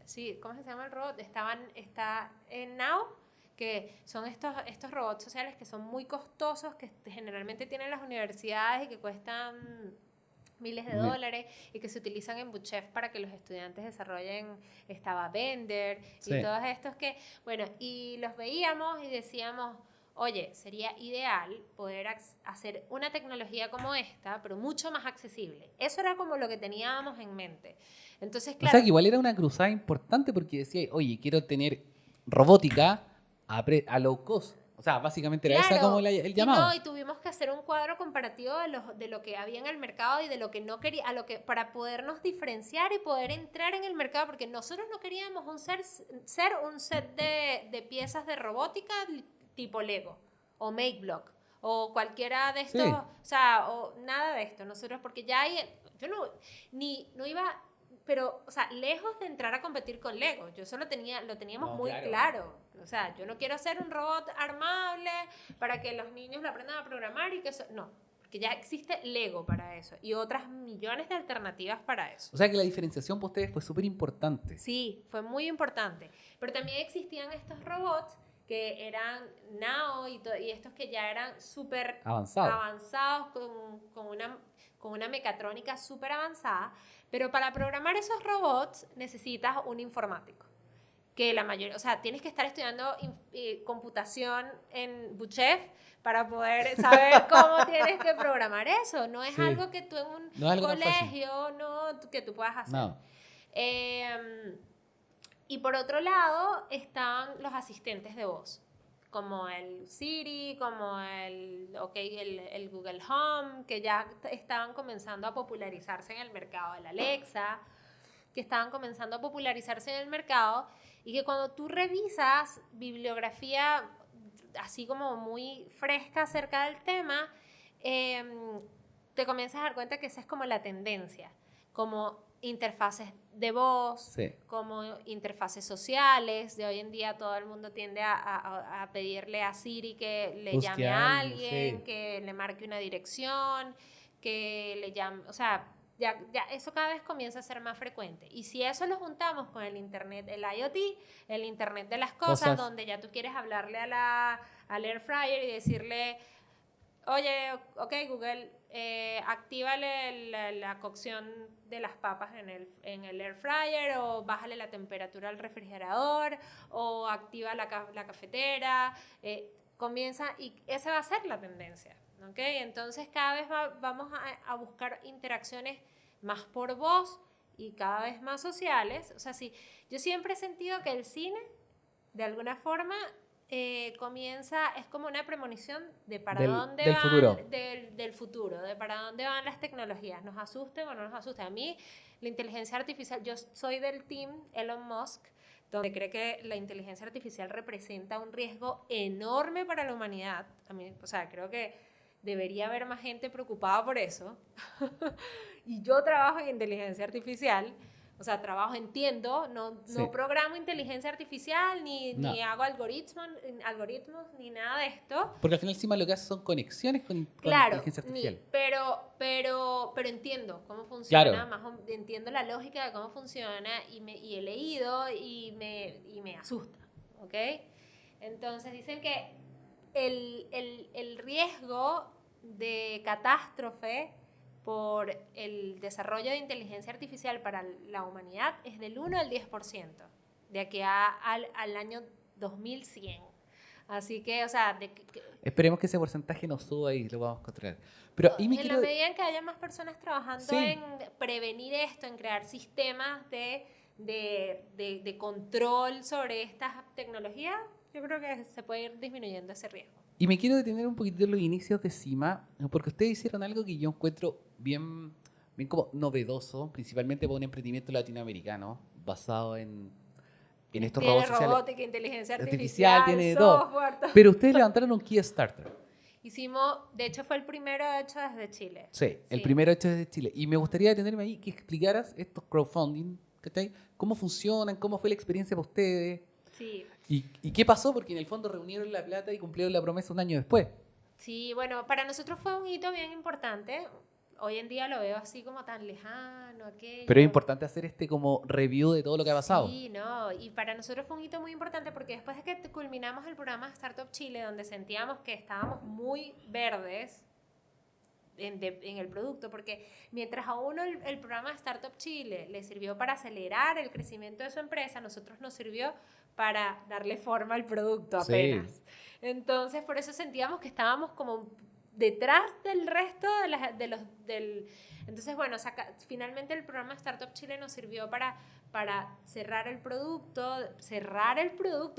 sí, ¿cómo se llama el robot? Está en Now, que son estos robots sociales que son muy costosos, que generalmente tienen las universidades y que cuestan miles de dólares y que se utilizan en Buchef para que los estudiantes desarrollen. Estaba Bender y todos estos que, bueno, y los veíamos y decíamos, oye, sería ideal poder hacer una tecnología como esta, pero mucho más accesible. Eso era como lo que teníamos en mente. Entonces, claro, O sea, que igual era una cruzada importante porque decía, oye, quiero tener robótica a low cost. O sea, básicamente era esa como el llamado. Y tuvimos que hacer un cuadro comparativo de lo que había en el mercado y de lo que no quería, para podernos diferenciar y poder entrar en el mercado, porque nosotros no queríamos ser un set de piezas de robótica tipo Lego o MakeBlock o cualquiera de estos, o sea, o nada de esto. Nosotros, porque ya yo no iba, pero, o sea, lejos de entrar a competir con Lego, yo solo lo teníamos muy claro. O sea, yo no quiero hacer un robot armable para que los niños lo aprendan a programar y que eso, no, porque ya existe Lego para eso y otras millones de alternativas para eso. O sea que la diferenciación para ustedes fue súper importante. Sí, fue muy importante. Pero también existían estos robots que eran Nao y estos que ya eran súper avanzados con una mecatrónica súper avanzada. Pero para programar esos robots necesitas un informático. Que la mayoría, o sea, tienes que estar estudiando computación en Buchef para poder saber cómo tienes que programar eso. No es algo que tú en un colegio, que tú puedas hacer. No. Y por otro lado están los asistentes de voz, como el Siri, como el Google Home, que ya estaban comenzando a popularizarse en el mercado, el Alexa, que estaban comenzando a popularizarse en el mercado, y que cuando tú revisas bibliografía así como muy fresca acerca del tema, te comienzas a dar cuenta que esa es como la tendencia, como interfaces de voz, como interfaces sociales. De hoy en día todo el mundo tiende a pedirle a Siri que le llame a alguien, que le marque una dirección, que le llame, o sea, ya eso cada vez comienza a ser más frecuente. Y si eso lo juntamos con el internet, el IoT, el internet de las cosas, donde ya tú quieres hablarle al air fryer y decirle, oye, ok Google, actívale la cocción de las papas en el air fryer, o bájale la temperatura al refrigerador, o activa la cafetera, comienza, y esa va a ser la tendencia, ¿ok? Entonces cada vez vamos a buscar interacciones más por voz y cada vez más sociales. O sea, sí, yo siempre he sentido que el cine, de alguna forma, comienza, es como una premonición de para dónde del van, futuro. Del futuro, de para dónde van las tecnologías, nos asusten o no nos asusten. A mí, la inteligencia artificial, yo soy del team Elon Musk, donde cree que la inteligencia artificial representa un riesgo enorme para la humanidad. A mí, o sea, creo que debería haber más gente preocupada por eso. Y yo trabajo en inteligencia artificial. O sea, entiendo, no programo inteligencia artificial, ni hago algoritmos, ni nada de esto. Porque al final encima lo que hace son conexiones con inteligencia artificial. Pero entiendo cómo funciona, claro. Entiendo la lógica de cómo funciona y he leído y me asusta, ¿ok? Entonces dicen que el riesgo de catástrofe por el desarrollo de inteligencia artificial para la humanidad es del 1 al 10%, de aquí al año 2100. Así que, o sea... Esperemos que ese porcentaje no suba y lo vamos a controlar. Pero la medida en que haya más personas trabajando en prevenir esto, en crear sistemas de control sobre estas tecnologías, yo creo que se puede ir disminuyendo ese riesgo. Y me quiero detener un poquito en los inicios de CIMA, porque ustedes hicieron algo que yo encuentro bien como novedoso, principalmente para un emprendimiento latinoamericano basado en estos robots sociales. Tiene robótica, inteligencia artificial, tiene software. todo. Pero ustedes levantaron un Kickstarter. De hecho fue el primero hecho desde Chile. Sí, el Sí. primero hecho desde Chile. Y me gustaría detenerme ahí, que explicaras estos crowdfunding, ¿cachai? ¿Cómo funcionan? ¿Cómo fue la experiencia para ustedes? Sí. ¿Y qué pasó? Porque en el fondo reunieron la plata y cumplieron la promesa un año después. Sí, bueno, para nosotros fue un hito bien importante. Hoy en día lo veo así como tan lejano, Pero es aquello. importante hacer este como review de todo lo que ha pasado. Sí, no, y para nosotros fue un hito muy importante porque después de que culminamos el programa de Startup Chile, donde sentíamos que estábamos muy verdes en el producto, porque mientras a uno el programa de Startup Chile le sirvió para acelerar el crecimiento de su empresa, a nosotros nos sirvió para darle forma al producto Sí. apenas. Entonces, por eso sentíamos que estábamos como detrás del resto Entonces, bueno, finalmente el programa Startup Chile nos sirvió para cerrar el producto,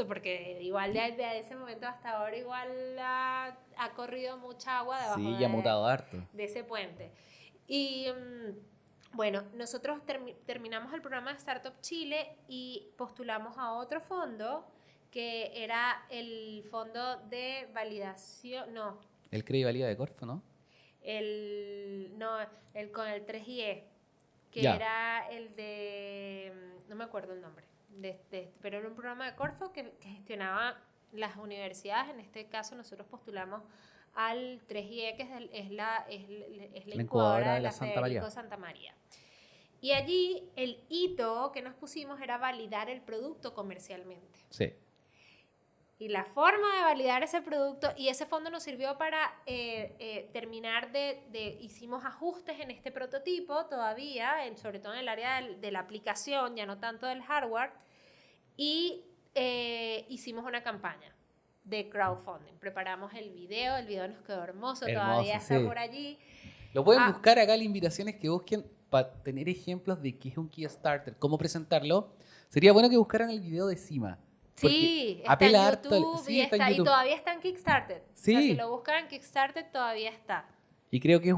porque igual de ese momento hasta ahora igual ha corrido mucha agua debajo Sí, ya ha mutado harto. de ese puente. Y bueno, nosotros terminamos el programa de Startup Chile y postulamos a otro fondo que era el fondo de validación, El Credi Valida de Corfo, ¿no? el con el 3IE, que Ya. era el de, no me acuerdo el nombre, pero era un programa de Corfo que gestionaba las universidades. En este caso nosotros postulamos al 3IE, que es la incubadora de la Federico Santa María. Y allí el hito que nos pusimos era validar el producto comercialmente. Sí. Y la forma de validar ese producto, y ese fondo nos sirvió para terminar hicimos ajustes en este prototipo todavía, sobre todo en el área de la aplicación, ya no tanto del hardware, y hicimos una campaña de crowdfunding. Preparamos el video nos quedó hermoso todavía está sí. por allí. Lo pueden buscar acá, la invitación es que busquen para tener ejemplos de qué es un Kickstarter, cómo presentarlo. Sería bueno que buscaran el video de Cima. Sí, está apela en harto YouTube, sí, está en YouTube. y todavía está en Kickstarter. Sí. O sea, si lo buscan en Kickstarter todavía está. Y creo que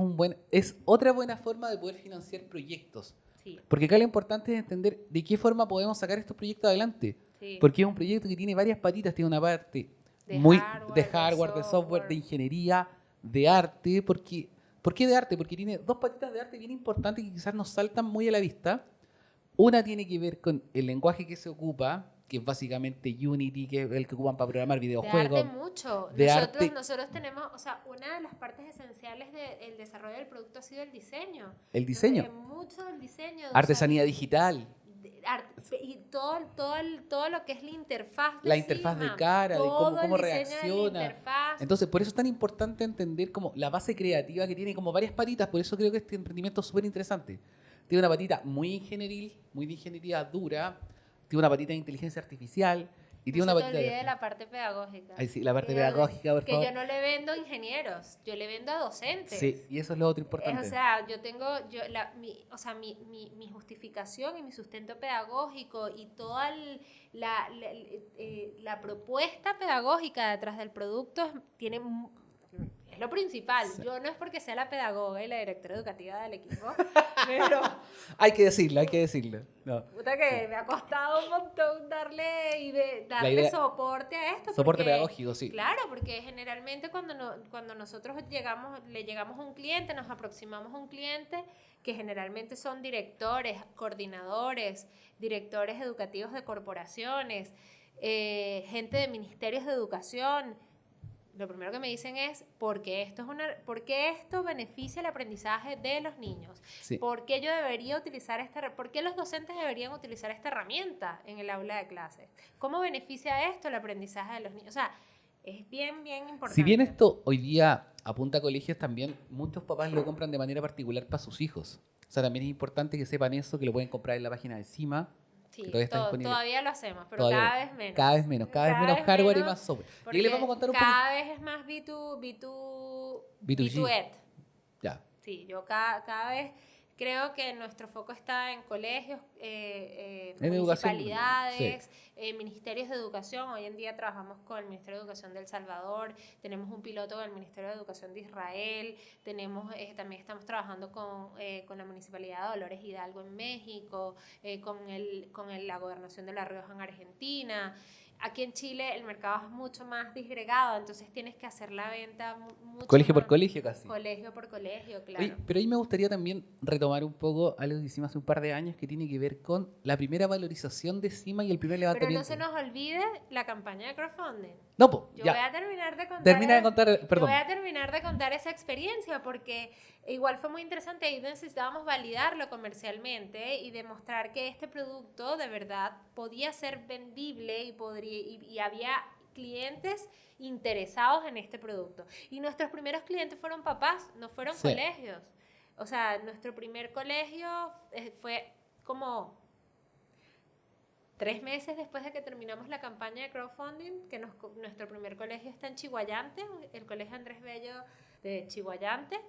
es otra buena forma de poder financiar proyectos. Sí. Porque acá lo importante es entender de qué forma podemos sacar estos proyectos adelante. Sí. Porque es un proyecto que tiene varias patitas, tiene una parte de hardware, de software, de ingeniería, de arte. ¿Por qué de arte? Porque tiene dos patitas de arte bien importantes que quizás nos saltan muy a la vista. Una tiene que ver con el lenguaje que se ocupa, que es básicamente Unity, que es el que ocupan para programar videojuegos. De arte mucho. Nosotros tenemos, o sea, una de las partes esenciales del desarrollo del producto ha sido el diseño. El diseño. Mucho del diseño. Artesanía digital. Y todo lo que es la interfaz de la interfaz de cara, de cómo reacciona. De Entonces, por eso es tan importante entender como la base creativa que tiene como varias patitas. Por eso creo que este emprendimiento es súper interesante. Tiene una patita muy ingenieril, muy de ingeniería dura. Tiene una patita de inteligencia artificial. Y tiene una patita de la parte pedagógica. Ay, sí, la parte pedagógica, por favor. Que yo no le vendo a ingenieros, yo le vendo a docentes. Sí, y eso es lo otro importante. O sea, mi justificación y mi sustento pedagógico y toda la propuesta pedagógica detrás del producto es lo principal. Sí. Yo no es porque sea la pedagoga y la directora educativa del equipo, pero... hay que decirlo. No. Puta que sí. Me ha costado un montón darle soporte a esto. Soporte pedagógico, sí. Claro, porque generalmente cuando nosotros le llegamos a un cliente, nos aproximamos a un cliente, que generalmente son directores, coordinadores, directores educativos de corporaciones, gente de ministerios de educación. Lo primero que me dicen es ¿por qué esto beneficia el aprendizaje de los niños? Sí. ¿Por qué por qué los docentes deberían utilizar esta herramienta en el aula de clases? ¿Cómo beneficia esto el aprendizaje de los niños? O sea, es bien, bien importante. Si bien esto hoy día apunta a colegios, también muchos papás lo compran de manera particular para sus hijos. O sea, también es importante que sepan eso, que lo pueden comprar en la página de CIMA. Sí, todavía lo hacemos, pero cada vez menos. Cada vez menos hardware y más software. Y les vamos a contar un poco. Cada vez es más B2Ed. Ya. Sí, yo cada vez creo que nuestro foco está en colegios, municipalidades, ministerios de educación. Hoy en día trabajamos con el Ministerio de Educación de El Salvador, tenemos un piloto con el Ministerio de Educación de Israel, también estamos trabajando con la Municipalidad de Dolores Hidalgo en México, con la Gobernación de La Rioja en Argentina. Aquí en Chile el mercado es mucho más disgregado, entonces tienes que hacer la venta mucho Colegio más, por colegio casi. colegio por colegio, claro. Oye, pero ahí me gustaría también retomar un poco algo que hicimos hace un par de años que tiene que ver con la primera valorización de CIMA y el primer Pero no levantamiento. se nos olvide la campaña de crowdfunding. No, pues, Yo voy ya. a terminar de contar. Termina de contar, Yo perdón. voy a terminar de contar esa experiencia porque igual fue muy interesante y necesitábamos validarlo comercialmente y demostrar que este producto de verdad podía ser vendible y había clientes interesados en este producto. Y nuestros primeros clientes fueron papás, no fueron Sí. colegios. O sea, nuestro primer colegio fue como 3 meses después de que terminamos la campaña de crowdfunding, que nuestro primer colegio está en Chihuayante, el Colegio Andrés Bello de Chihuayante,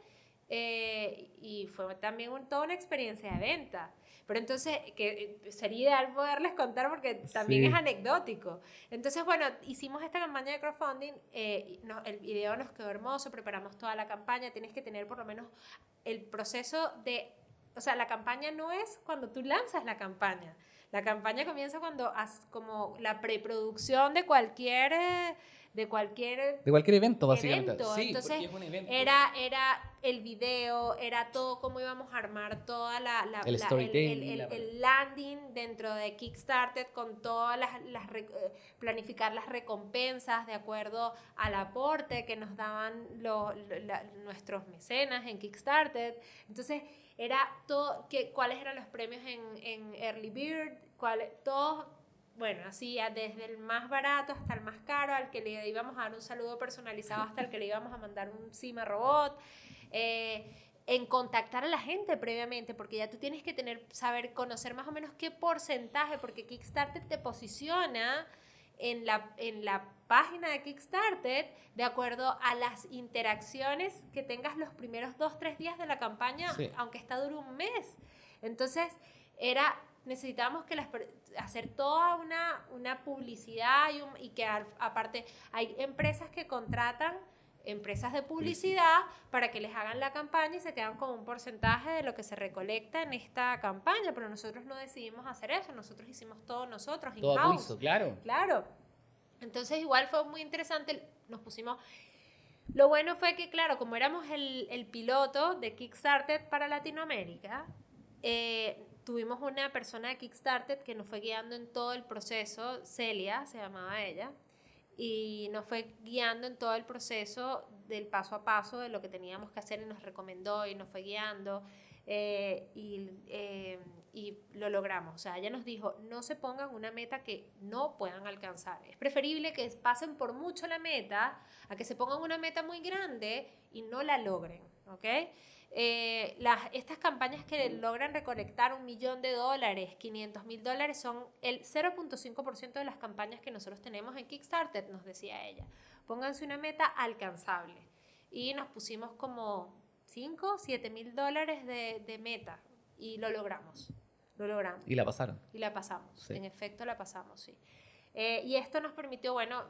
y fue también toda una experiencia de venta. Pero entonces, que sería ideal poderles contar porque también Sí. es anecdótico. Entonces, bueno, hicimos esta campaña de crowdfunding, el video nos quedó hermoso, preparamos toda la campaña, tienes que tener por lo menos el proceso de... O sea, la campaña no es cuando tú lanzas la campaña. La campaña comienza cuando como la preproducción de cualquier De cualquier evento, básicamente. evento. Sí, Entonces porque es un evento. era el video, era todo cómo íbamos a armar toda El storytelling, el landing dentro de Kickstarter con todas planificar las recompensas de acuerdo al aporte que nos daban nuestros mecenas en Kickstarter. Entonces era todo, cuáles eran los premios en Early Bird, todos, bueno, así desde el más barato hasta el más caro, al que le íbamos a dar un saludo personalizado hasta el que le íbamos a mandar un Cima robot, en contactar a la gente previamente, porque ya tú tienes que conocer más o menos qué porcentaje, porque Kickstarter te posiciona en la página de Kickstarter de acuerdo a las interacciones que tengas los primeros 2-3 días de la campaña, Sí. aunque esta dure un mes. Entonces, necesitábamos hacer toda una publicidad y que aparte hay empresas que contratan empresas de publicidad para que les hagan la campaña y se quedan con un porcentaje de lo que se recolecta en esta campaña, pero nosotros no decidimos hacer eso, nosotros hicimos todo nosotros, Todo a in-house. pulso, claro. Claro. Entonces igual fue muy interesante, nos pusimos... Lo bueno fue que, claro, como éramos el piloto de Kickstarter para Latinoamérica, tuvimos una persona de Kickstarter que nos fue guiando en todo el proceso, Celia se llamaba ella, y nos fue guiando en todo el proceso del paso a paso de lo que teníamos que hacer y nos recomendó y nos fue guiando y lo logramos. O sea, ella nos dijo, no se pongan una meta que no puedan alcanzar. Es preferible que pasen por mucho la meta a que se pongan una meta muy grande y no la logren, ¿ok? Estas campañas que logran recolectar $1 millón, $500,000, son el 0.5% de las campañas que nosotros tenemos en Kickstarter, nos decía ella. Pónganse una meta alcanzable. Y nos pusimos como $5,000-$7,000 de meta y lo logramos. Lo logramos. Y la pasaron. Y la pasamos. Sí. En efecto, la pasamos, sí. Y esto nos permitió, bueno,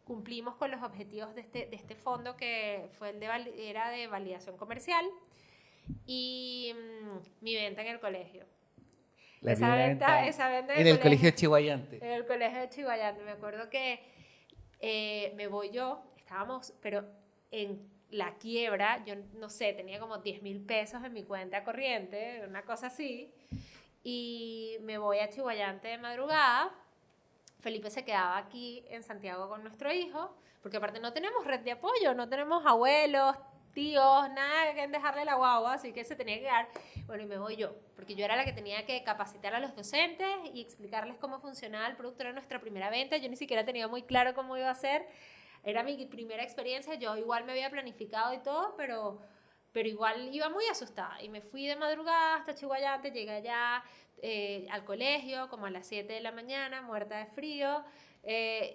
cumplimos con los objetivos de este fondo que fue era de validación comercial y mi venta en el colegio. Esa venta en el colegio Chihuayante. En el colegio de Chihuayante. Me acuerdo que me voy yo, estábamos, pero en la quiebra, yo no sé, tenía como 10,000 pesos en mi cuenta corriente, una cosa así. Y me voy a Chihuayante de madrugada. Felipe se quedaba aquí en Santiago con nuestro hijo, porque aparte no tenemos red de apoyo, no tenemos abuelos, tíos, nada que dejarle la guagua, así que se tenía que quedar. Bueno, y me voy yo, porque yo era la que tenía que capacitar a los docentes y explicarles cómo funcionaba el producto. Era nuestra primera venta, yo ni siquiera tenía muy claro cómo iba a ser. Era mi primera experiencia, yo igual me había planificado y todo, pero igual iba muy asustada. Y me fui de madrugada hasta Chihuayante, llegué allá al colegio como a las 7 de la mañana, muerta de frío,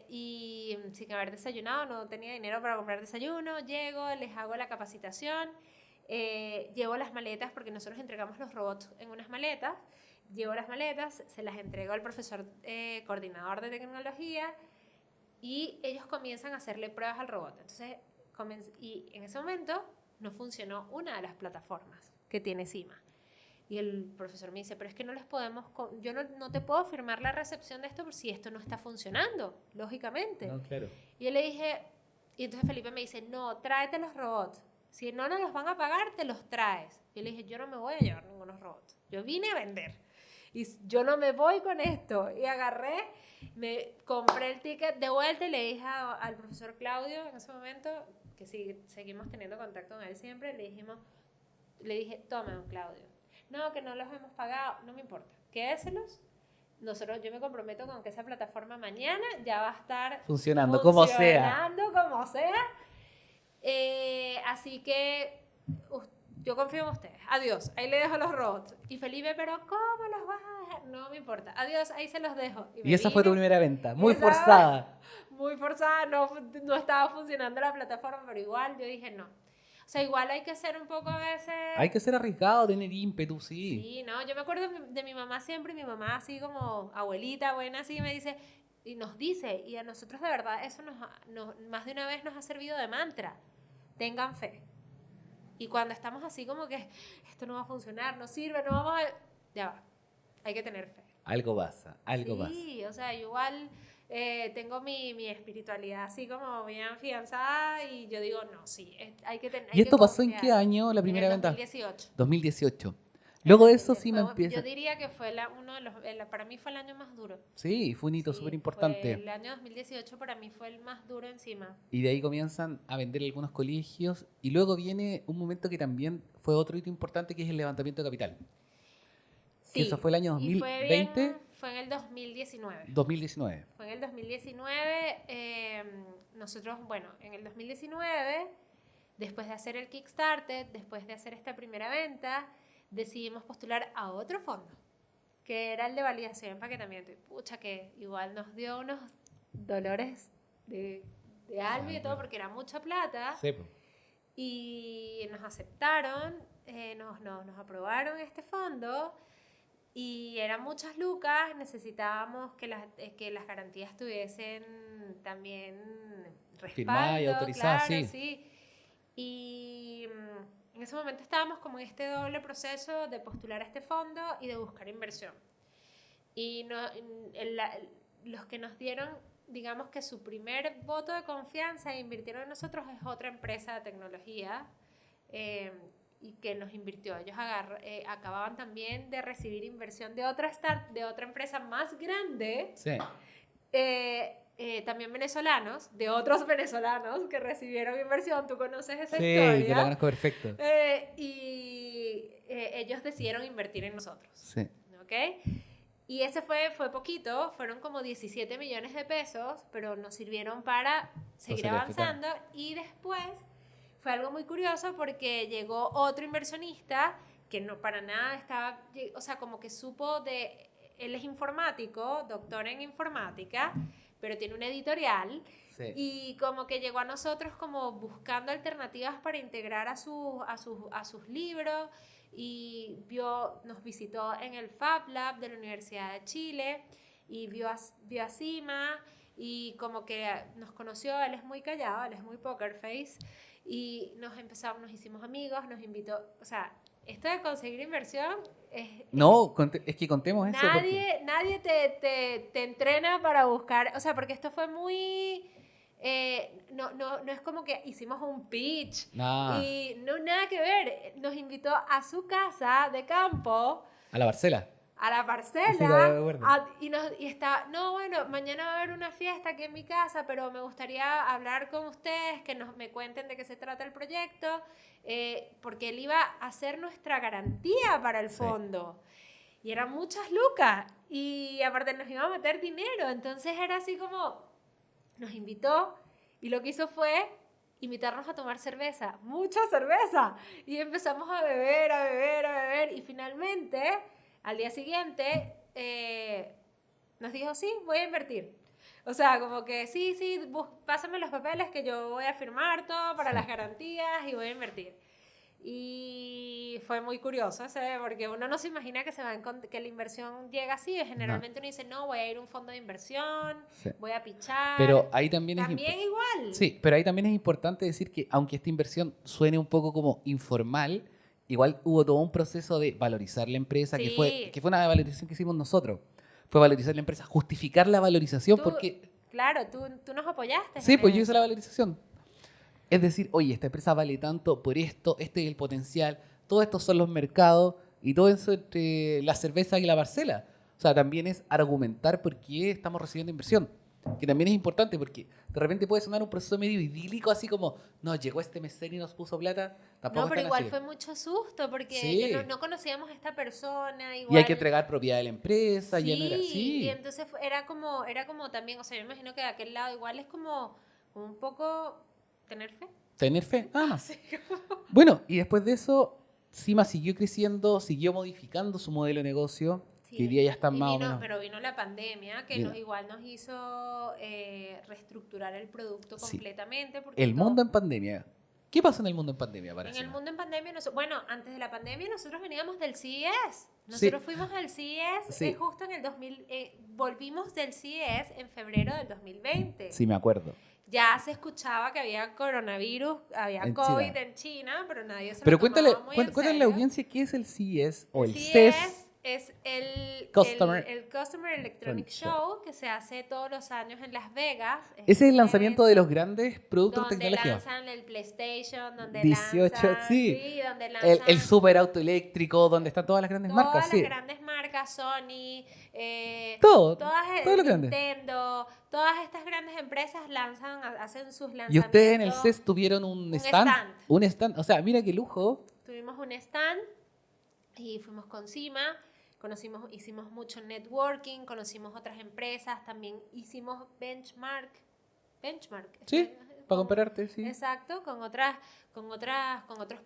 y sin haber desayunado, no tenía dinero para comprar desayuno. Llego, les hago la capacitación, llevo las maletas porque nosotros entregamos los robots en unas maletas. Llevo las maletas, se las entrego al profesor coordinador de tecnología y ellos comienzan a hacerle pruebas al robot. Entonces, y en ese momento no funcionó una de las plataformas que tiene CIMA. Y el profesor me dice, pero es que no les podemos, yo no te puedo firmar la recepción de esto si esto no está funcionando, lógicamente. No, claro. Y yo le dije, y entonces Felipe me dice, no, tráete los robots. Si no nos los van a pagar, te los traes. Y yo le dije, yo no me voy a llevar ningunos robots. Yo vine a vender. Y yo no me voy con esto. Y agarré, me compré el ticket de vuelta y le dije al profesor Claudio en ese momento, que seguimos teniendo contacto con él siempre, le dije, toma, don Claudio. No, que no los hemos pagado, no me importa. Quédeselos. Yo me comprometo con que esa plataforma mañana ya va a estar funcionando como sea. Como sea. Así que yo confío en ustedes. Adiós. Ahí le dejo los robots. Y Felipe, pero ¿cómo los vas a dejar? No me importa. Adiós, ahí se los dejo. Y esa fue tu primera venta. Muy forzada. Muy forzada. No estaba funcionando la plataforma, pero igual yo dije no. O sea, igual hay que ser un poco a veces... Hay que ser arriesgado, tener ímpetu, sí. Sí, no. Yo me acuerdo de mi mamá siempre. Mi mamá así como abuelita, buena, así me dice... Y nos dice, y a nosotros de verdad eso más de una vez nos ha servido de mantra. Tengan fe. Y cuando estamos así como que esto no va a funcionar, no sirve, no vamos a... Ya va, hay que tener fe. Algo pasa, algo pasa. Sí, o sea, yo igual tengo mi espiritualidad así como bien afianzada y yo digo, no, sí, hay que tener... ¿Y esto pasó en qué año, la primera venta? 2018. 2018. Luego de eso sí me empieza... Yo diría que fue uno de los... para mí fue el año más duro. Sí, fue un hito súper importante. El año 2018 para mí fue el más duro encima. Y de ahí comienzan a vender algunos colegios. Y luego viene un momento que también fue otro hito importante, que es el levantamiento de capital. Sí. Que eso fue el año 2020. Fue en el 2019. 2019. Fue en el 2019. Nosotros, bueno, en el 2019, después de hacer el Kickstarter, después de hacer esta primera venta, decidimos postular a otro fondo, que era el de validación de empaquetamiento. Y pucha, que igual nos dio unos dolores de alma y de todo, porque era mucha plata. Sí, pues. Y nos aceptaron, nos aprobaron este fondo y eran muchas lucas. Necesitábamos que las garantías tuviesen también respaldo, firmada y autorizada, claro, sí. Y en ese momento estábamos como en este doble proceso de postular a este fondo y de buscar inversión. Y los que nos dieron, digamos que su primer voto de confianza e invirtieron en nosotros es otra empresa de tecnología y que nos invirtió. Ellos acababan también de recibir inversión de otra empresa más grande. Sí. También venezolanos, de otros venezolanos que recibieron inversión. Tú conoces esa sí, historia. Sí, yo la conozco perfecto. Ellos decidieron invertir en nosotros. Sí. ¿Ok? Y ese fue poquito, fueron como 17 millones de pesos, pero nos sirvieron para seguir avanzando. Y después fue algo muy curioso porque llegó otro inversionista que no para nada estaba, o sea, como que él es informático, doctor en informática, pero tiene una editorial. Sí. Y como que llegó a nosotros como buscando alternativas para integrar a sus libros. Y nos visitó en el Fab Lab de la Universidad de Chile y vio a Sima y como que nos conoció. Él es muy callado, él es muy poker face y nos hicimos amigos, nos invitó. O sea, esto de conseguir inversión es que contemos eso. Nadie te entrena para buscar, o sea, porque esto fue muy... no es como que hicimos un pitch y no nada que ver. Nos invitó a su casa de campo, a la parcela, y está, no, bueno, mañana va a haber una fiesta aquí en mi casa, pero me gustaría hablar con ustedes, que me cuenten de qué se trata el proyecto, porque él iba a hacer nuestra garantía para el fondo. Sí. Y eran muchas lucas y aparte nos iba a meter dinero, entonces era así como... Nos invitó y lo que hizo fue invitarnos a tomar cerveza, mucha cerveza. Y empezamos a beber y finalmente, al día siguiente, nos dijo, sí, voy a invertir. O sea, como que sí, pásame los papeles que yo voy a firmar todo para las garantías y voy a invertir. Y fue muy curioso, ¿sabes? Porque uno no se imagina que la inversión llega así. Generalmente uno dice, no, voy a ir a un fondo de inversión, voy a pichar. Pero ahí también igual. Sí, pero ahí también es importante decir que aunque esta inversión suene un poco como informal, igual hubo todo un proceso de valorizar la empresa, Sí. que fue una valorización que hicimos nosotros. Fue valorizar la empresa, justificar la valorización, Tú, porque claro, tú nos apoyaste sí, en pues yo hice la eso. valorización. Es decir, oye, esta empresa vale tanto por esto, este es el potencial, todos estos son los mercados y todo eso entre la cerveza y la parcela. O sea, también es argumentar por qué estamos recibiendo inversión, que también es importante porque de repente puede sonar un proceso medio idílico, así como, no, llegó este mesero y nos puso plata, tampoco No, es pero tan igual así. fue mucho susto porque yo no, Sí, no conocíamos a esta persona, y hay que igual. entregar propiedad de la empresa, ya no era Sí, y así. entonces era como también, o sea, yo me imagino que de aquel lado igual es como un poco tener fe. Tener fe, nada más. Así Bueno, y después de eso, Cima siguió creciendo, siguió modificando su modelo de negocio, que hoy Sí, día ya está y más o menos. pero vino la pandemia que Vino. igual nos hizo reestructurar el producto Sí. completamente porque El mundo en pandemia. ¿Qué pasó en el mundo en pandemia para en el Cima? mundo en pandemia, bueno, antes de la pandemia nosotros veníamos del CES. Sí, Nosotros fuimos al CES sí, justo en el 2000, volvimos del CES en febrero del 2020. sí, me acuerdo. Ya se escuchaba que había coronavirus, había En COVID China. en China, pero nadie se lo Pero cuéntale, tomaba muy en cuéntale a la serio. audiencia qué es el CES o El el CES, CES es Customer el Customer Electronic Electronic Show. Show que se hace todos los años en Las Vegas. Ese es el un lanzamiento de evento los grandes productos donde tecnológicos. lanzan el PlayStation, donde 18, lanzan, sí. sí, donde El lanzan super auto eléctrico, donde están todas las grandes marcas, todas las sí. grandes marcas, Sony, Todo, todas, todo lo grande. Nintendo, todas estas grandes empresas hacen sus Y ustedes en el lanzamientos. CES tuvieron un Un stand. stand. Un stand. O sea, mira qué lujo. Tuvimos un stand y fuimos con Cima, hicimos mucho networking, conocimos otras empresas, también hicimos benchmark, Sí, para con- compararte, sí. exacto, con otros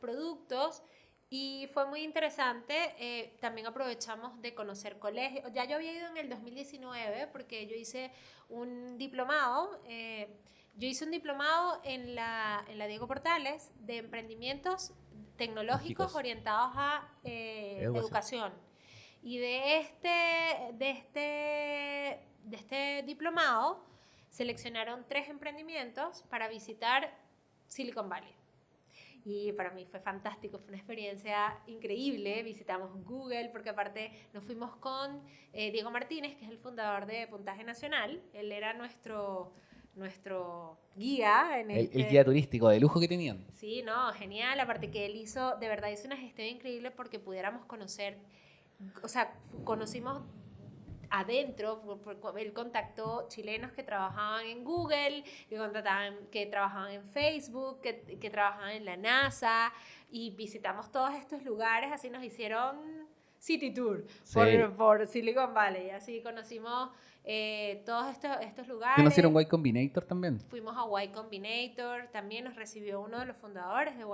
productos. Y fue muy interesante, también aprovechamos de conocer colegios. Ya yo había ido en el 2019 porque yo hice un diplomado, en la Diego Portales de emprendimientos tecnológicos Lógicos. orientados a educación. Y de este diplomado seleccionaron 3 emprendimientos para visitar Silicon Valley. Y para mí fue fantástico, fue una experiencia increíble. Visitamos Google, porque aparte nos fuimos con Diego Martínez, que es el fundador de Puntaje Nacional. Él era nuestro guía en El este... guía turístico de lujo que tenían. Sí, no, genial. Aparte que él de verdad hizo una gestión increíble porque pudiéramos conocer, o sea, conocimos adentro, él contactó chilenos que trabajaban en Google, que trabajaban en Facebook, que trabajaban en la NASA, y visitamos todos estos lugares, así nos hicieron City Tour Sí. por Silicon Valley, así conocimos todos estos lugares. ¿Conocieron Y Combinator también? Fuimos a Y Combinator, también nos recibió uno de los fundadores de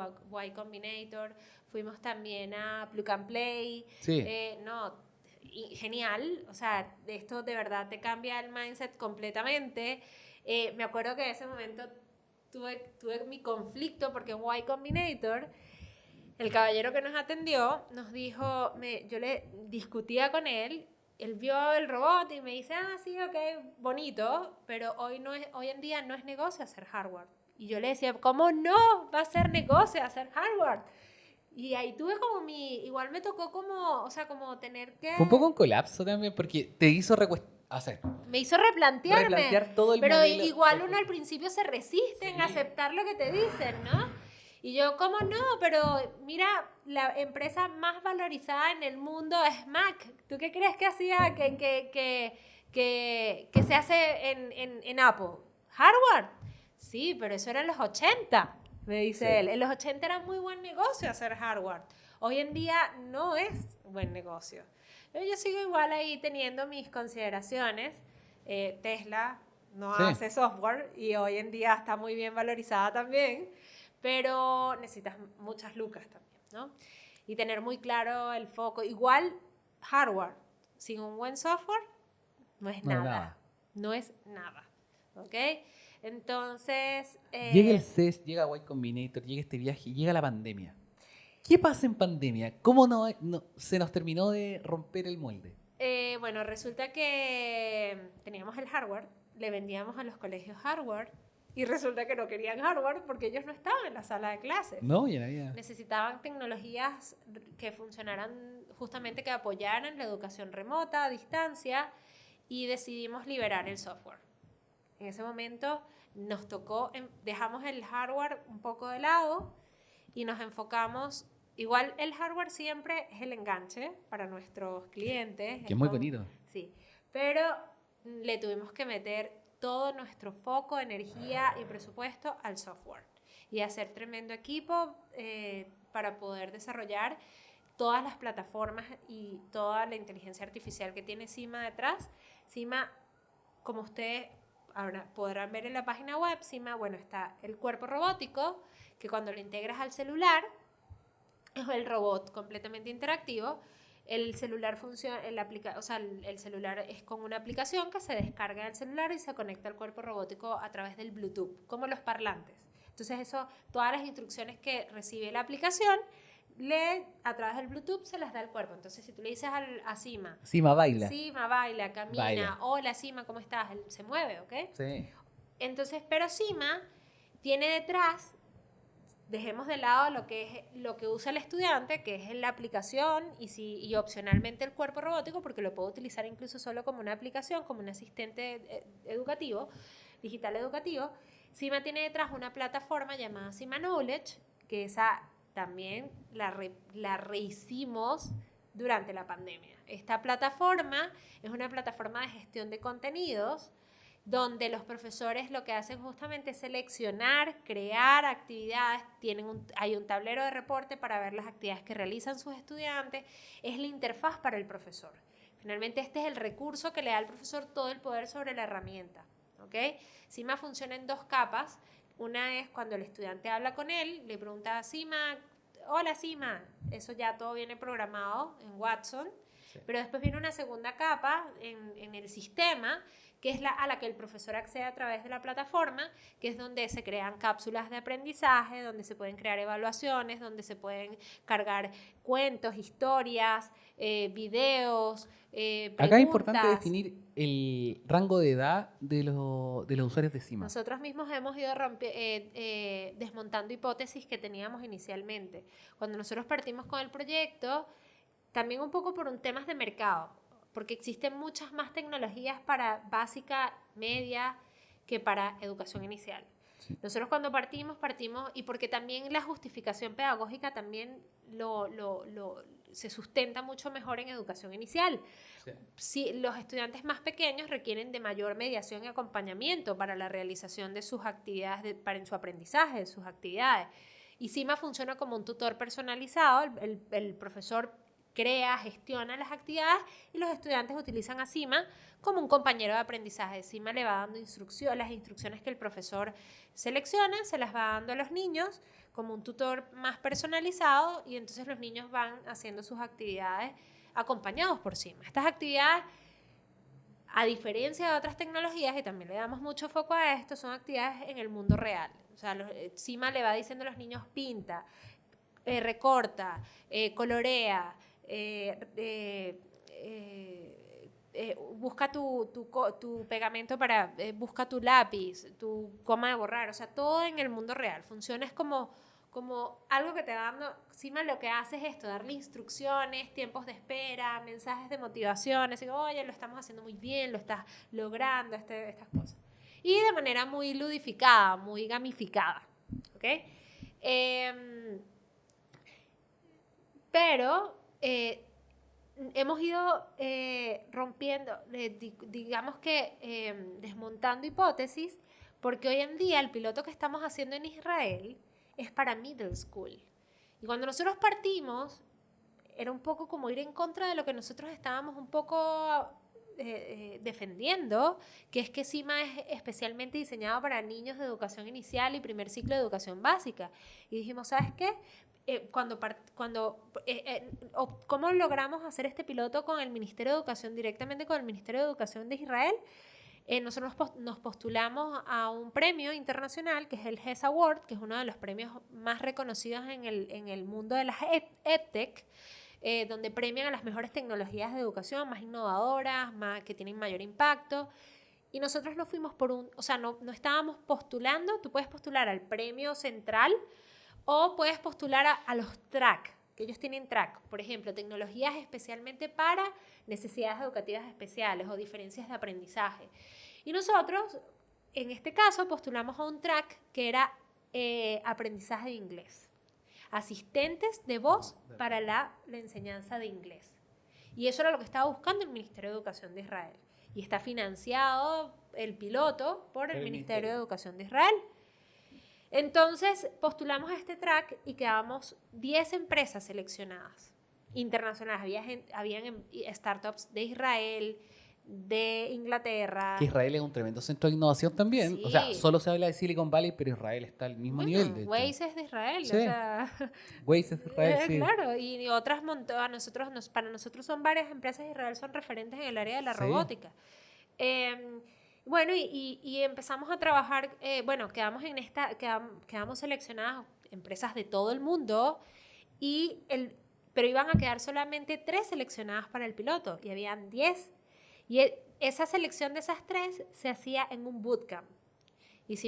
Y Combinator, fuimos también a Plug and Play, Sí. Genial, o sea, esto de verdad te cambia el mindset completamente. Me acuerdo que en ese momento tuve mi conflicto porque en Y Combinator el caballero que nos atendió nos dijo, yo le discutía con él vio el robot y me dice, sí, ok, bonito, pero hoy en día no es negocio hacer hardware. Y yo le decía, ¿cómo no va a ser negocio hacer hardware? Y ahí tuve igual me tocó como tener que... Fue un poco un colapso también porque te hizo me hizo replantearme. replantear todo el pero modelo. igual uno al principio se resiste en aceptar lo que te dicen, ¿no? Y yo, ¿cómo no? Pero mira, la empresa más valorizada en el mundo es Mac. ¿Tú qué crees que hacía que se hace en Apple? ¿Hardware? Sí, pero eso era en los 80, me dice él. En los 80 era muy buen negocio hacer hardware. Hoy en día no es buen negocio. Yo sigo igual ahí teniendo mis consideraciones. Tesla no hace software y hoy en día está muy bien valorizada también, pero necesitas muchas lucas también, ¿no? Y tener muy claro el foco. Igual hardware sin un buen software no es nada. No es nada, ¿ok? Entonces... llega el CES, llega Y Combinator, llega este viaje, llega la pandemia. ¿Qué pasa en pandemia? ¿Cómo se nos terminó de romper el molde? Bueno, resulta que teníamos el hardware, le vendíamos a los colegios hardware Y resulta que no querían hardware porque ellos no estaban en la sala de clases. No, ya había. Necesitaban tecnologías que funcionaran justamente, que apoyaran la educación remota, a distancia, y decidimos liberar el software. En ese momento nos tocó, dejamos el hardware un poco de lado y nos enfocamos. Igual el hardware siempre es el enganche para nuestros clientes. Que es muy bonito. Sí, pero le tuvimos que meter todo nuestro foco, energía y presupuesto al software y hacer tremendo equipo para poder desarrollar todas las plataformas y toda la inteligencia artificial que tiene Cima detrás. Cima, como ustedes ahora podrán ver en la página web, Cima, bueno, está el cuerpo robótico, que cuando lo integras al celular, es el robot completamente interactivo. El celular funciona, el celular es con una aplicación que se descarga del celular y se conecta al cuerpo robótico a través del Bluetooth, como los parlantes. Entonces eso, todas las instrucciones que recibe la aplicación, a través del Bluetooth se las da al cuerpo. Entonces si tú le dices a Cima, Cima baila. Cima baila, camina, Baila. hola Cima, ¿cómo estás? Él se mueve, ¿ok? Sí. Entonces, pero Cima tiene detrás, dejemos de lado lo que usa el estudiante, que es la aplicación y opcionalmente el cuerpo robótico, porque lo puedo utilizar incluso solo como una aplicación, como un asistente educativo, digital educativo. Cima tiene detrás una plataforma llamada Cima Knowledge, que esa también la rehicimos durante la pandemia. Esta plataforma es una plataforma de gestión de contenidos, donde los profesores lo que hacen justamente es seleccionar, crear actividades, hay un tablero de reporte para ver las actividades que realizan sus estudiantes, es la interfaz para el profesor. Finalmente este es el recurso que le da al profesor todo el poder sobre la herramienta, ¿ok? Cima funciona en dos capas. Una es cuando el estudiante habla con él, le pregunta a Cima, hola Cima, eso ya todo viene programado en Watson, sí. Pero después viene una segunda capa en el sistema, que es a la que el profesor accede a través de la plataforma, que es donde se crean cápsulas de aprendizaje, donde se pueden crear evaluaciones, donde se pueden cargar cuentos, historias, videos, preguntas. Acá es importante definir el rango de edad de los usuarios de Cima. Nosotros mismos hemos ido desmontando hipótesis que teníamos inicialmente. Cuando nosotros partimos con el proyecto, también un poco por temas de mercado, porque existen muchas más tecnologías para básica, media, que para educación inicial. Sí. Nosotros cuando partimos, y porque también la justificación pedagógica también se sustenta mucho mejor en educación inicial. Sí. Si los estudiantes más pequeños requieren de mayor mediación y acompañamiento para la realización de sus actividades, para su aprendizaje, de sus actividades. Y Cima funciona como un tutor personalizado, el profesor crea, gestiona las actividades y los estudiantes utilizan a Cima como un compañero de aprendizaje. Cima le va dando las instrucciones que el profesor selecciona, se las va dando a los niños como un tutor más personalizado y entonces los niños van haciendo sus actividades acompañados por Cima. Estas actividades, a diferencia de otras tecnologías, y también le damos mucho foco a esto, son actividades en el mundo real. O sea, Cima le va diciendo a los niños pinta, recorta, colorea, busca tu pegamento busca tu lápiz, tu goma de borrar, o sea, todo en el mundo real. Funciona es como algo que te va dando. Cima lo que hace es esto, darle instrucciones, tiempos de espera, mensajes de motivación, decir, oye, lo estamos haciendo muy bien, lo estás logrando, estas cosas. Y de manera muy ludificada, muy gamificada, ¿ok? Pero hemos ido rompiendo, digamos que desmontando hipótesis, porque hoy en día el piloto que estamos haciendo en Israel es para middle school. Y cuando nosotros partimos, era un poco como ir en contra de lo que nosotros estábamos un poco defendiendo, que es que Cima es especialmente diseñado para niños de educación inicial y primer ciclo de educación básica. Y dijimos, ¿sabes qué? ¿Cómo logramos hacer este piloto con el Ministerio de Educación, directamente con el Ministerio de Educación de Israel? Nosotros nos postulamos a un premio internacional que es el HES Award, que es uno de los premios más reconocidos en el mundo de las EdTech, donde premian a las mejores tecnologías de educación, más innovadoras, que tienen mayor impacto. y nosotros no fuimos por o sea, no estábamos postulando. Tú puedes postular al premio central o puedes postular a los track, que ellos tienen track. Por ejemplo, tecnologías especialmente para necesidades educativas especiales o diferencias de aprendizaje. Y nosotros, en este caso, postulamos a un track que era aprendizaje de inglés. Asistentes de voz para la enseñanza de inglés. Y eso era lo que estaba buscando el Ministerio de Educación de Israel. Y está financiado el piloto por el Ministerio de Educación de Israel. Entonces postulamos a este track y quedamos 10 empresas seleccionadas internacionales. Habían startups de Israel, de Inglaterra. Que Israel es un tremendo centro de innovación también. Sí. O sea, solo se habla de Silicon Valley, pero Israel está al mismo nivel. De Waze es de Israel. Sí. O sea, Waze es de Israel, sí. Claro, y otras para nosotros son varias empresas de Israel, son referentes en el área de la robótica. Bueno, y empezamos a trabajar, quedamos seleccionadas empresas de todo el mundo, pero iban a quedar solamente 3 seleccionadas para el piloto, y habían 10. Y esa selección de esas 3 se hacía en un bootcamp. Nos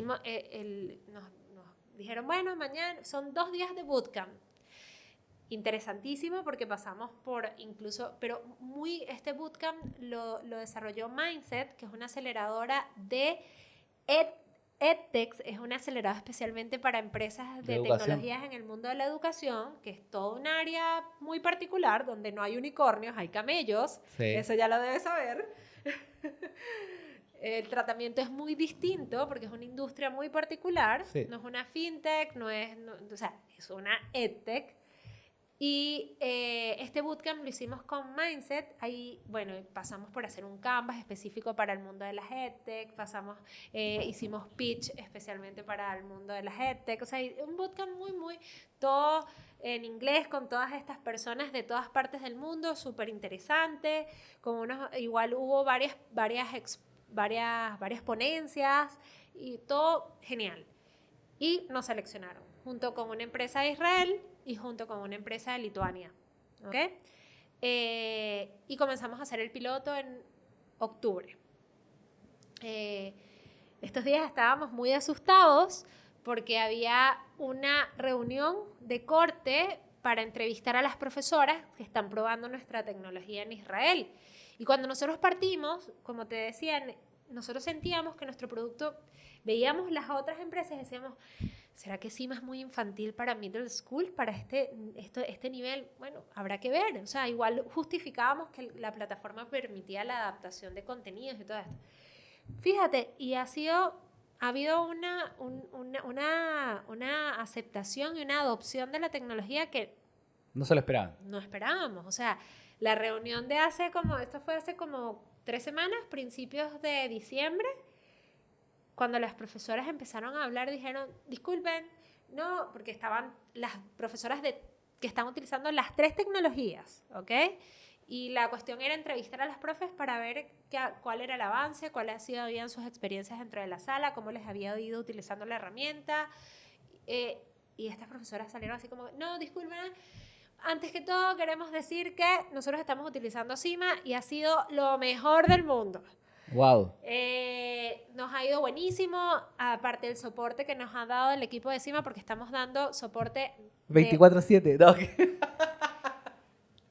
dijeron, bueno, mañana son 2 días de bootcamp. Interesantísimo porque pasamos por pero este bootcamp lo desarrolló Mindset, que es una aceleradora de EdTech, es una aceleradora especialmente para empresas de tecnologías en el mundo de la educación, que es todo un área muy particular, donde no hay unicornios, hay camellos, sí. Eso ya lo debes saber. El tratamiento es muy distinto porque es una industria muy particular, sí. No es una fintech, o sea, es una EdTech. Y este bootcamp lo hicimos con Mindset. Ahí, bueno, pasamos por hacer un canvas específico para el mundo de las EdTech, hicimos pitch especialmente para el mundo de las EdTech. O sea, un bootcamp muy, todo en inglés con todas estas personas de todas partes del mundo, súper interesante. Igual hubo varias ponencias y todo genial. Y nos seleccionaron junto con una empresa de Israel y junto con una empresa de Lituania, ¿ok? Y comenzamos a hacer el piloto en octubre. Estos días estábamos muy asustados porque había una reunión de corte para entrevistar a las profesoras que están probando nuestra tecnología en Israel. Y cuando nosotros partimos, como te decía, nosotros sentíamos que nuestro producto, veíamos las otras empresas y decíamos, ¿será que CIMA es muy infantil para middle school, para este nivel? Bueno, habrá que ver. O sea, igual justificábamos que la plataforma permitía la adaptación de contenidos y todo esto. Fíjate, y ha habido una aceptación y una adopción de la tecnología que no se lo esperaban. No esperábamos. O sea, la reunión esto fue hace como 3 semanas, principios de diciembre. Cuando las profesoras empezaron a hablar, dijeron, disculpen, no, porque estaban las profesoras que están utilizando las 3 tecnologías, ¿ok? Y la cuestión era entrevistar a las profes para ver cuál era el avance, cuáles habían sus experiencias dentro de la sala, cómo les había ido utilizando la herramienta. Y estas profesoras salieron así como, no, disculpen, antes que todo queremos decir que nosotros estamos utilizando CIMA y ha sido lo mejor del mundo. Wow. Nos ha ido buenísimo, aparte del soporte que nos ha dado el equipo de CIMA, porque estamos dando soporte 24/7. No.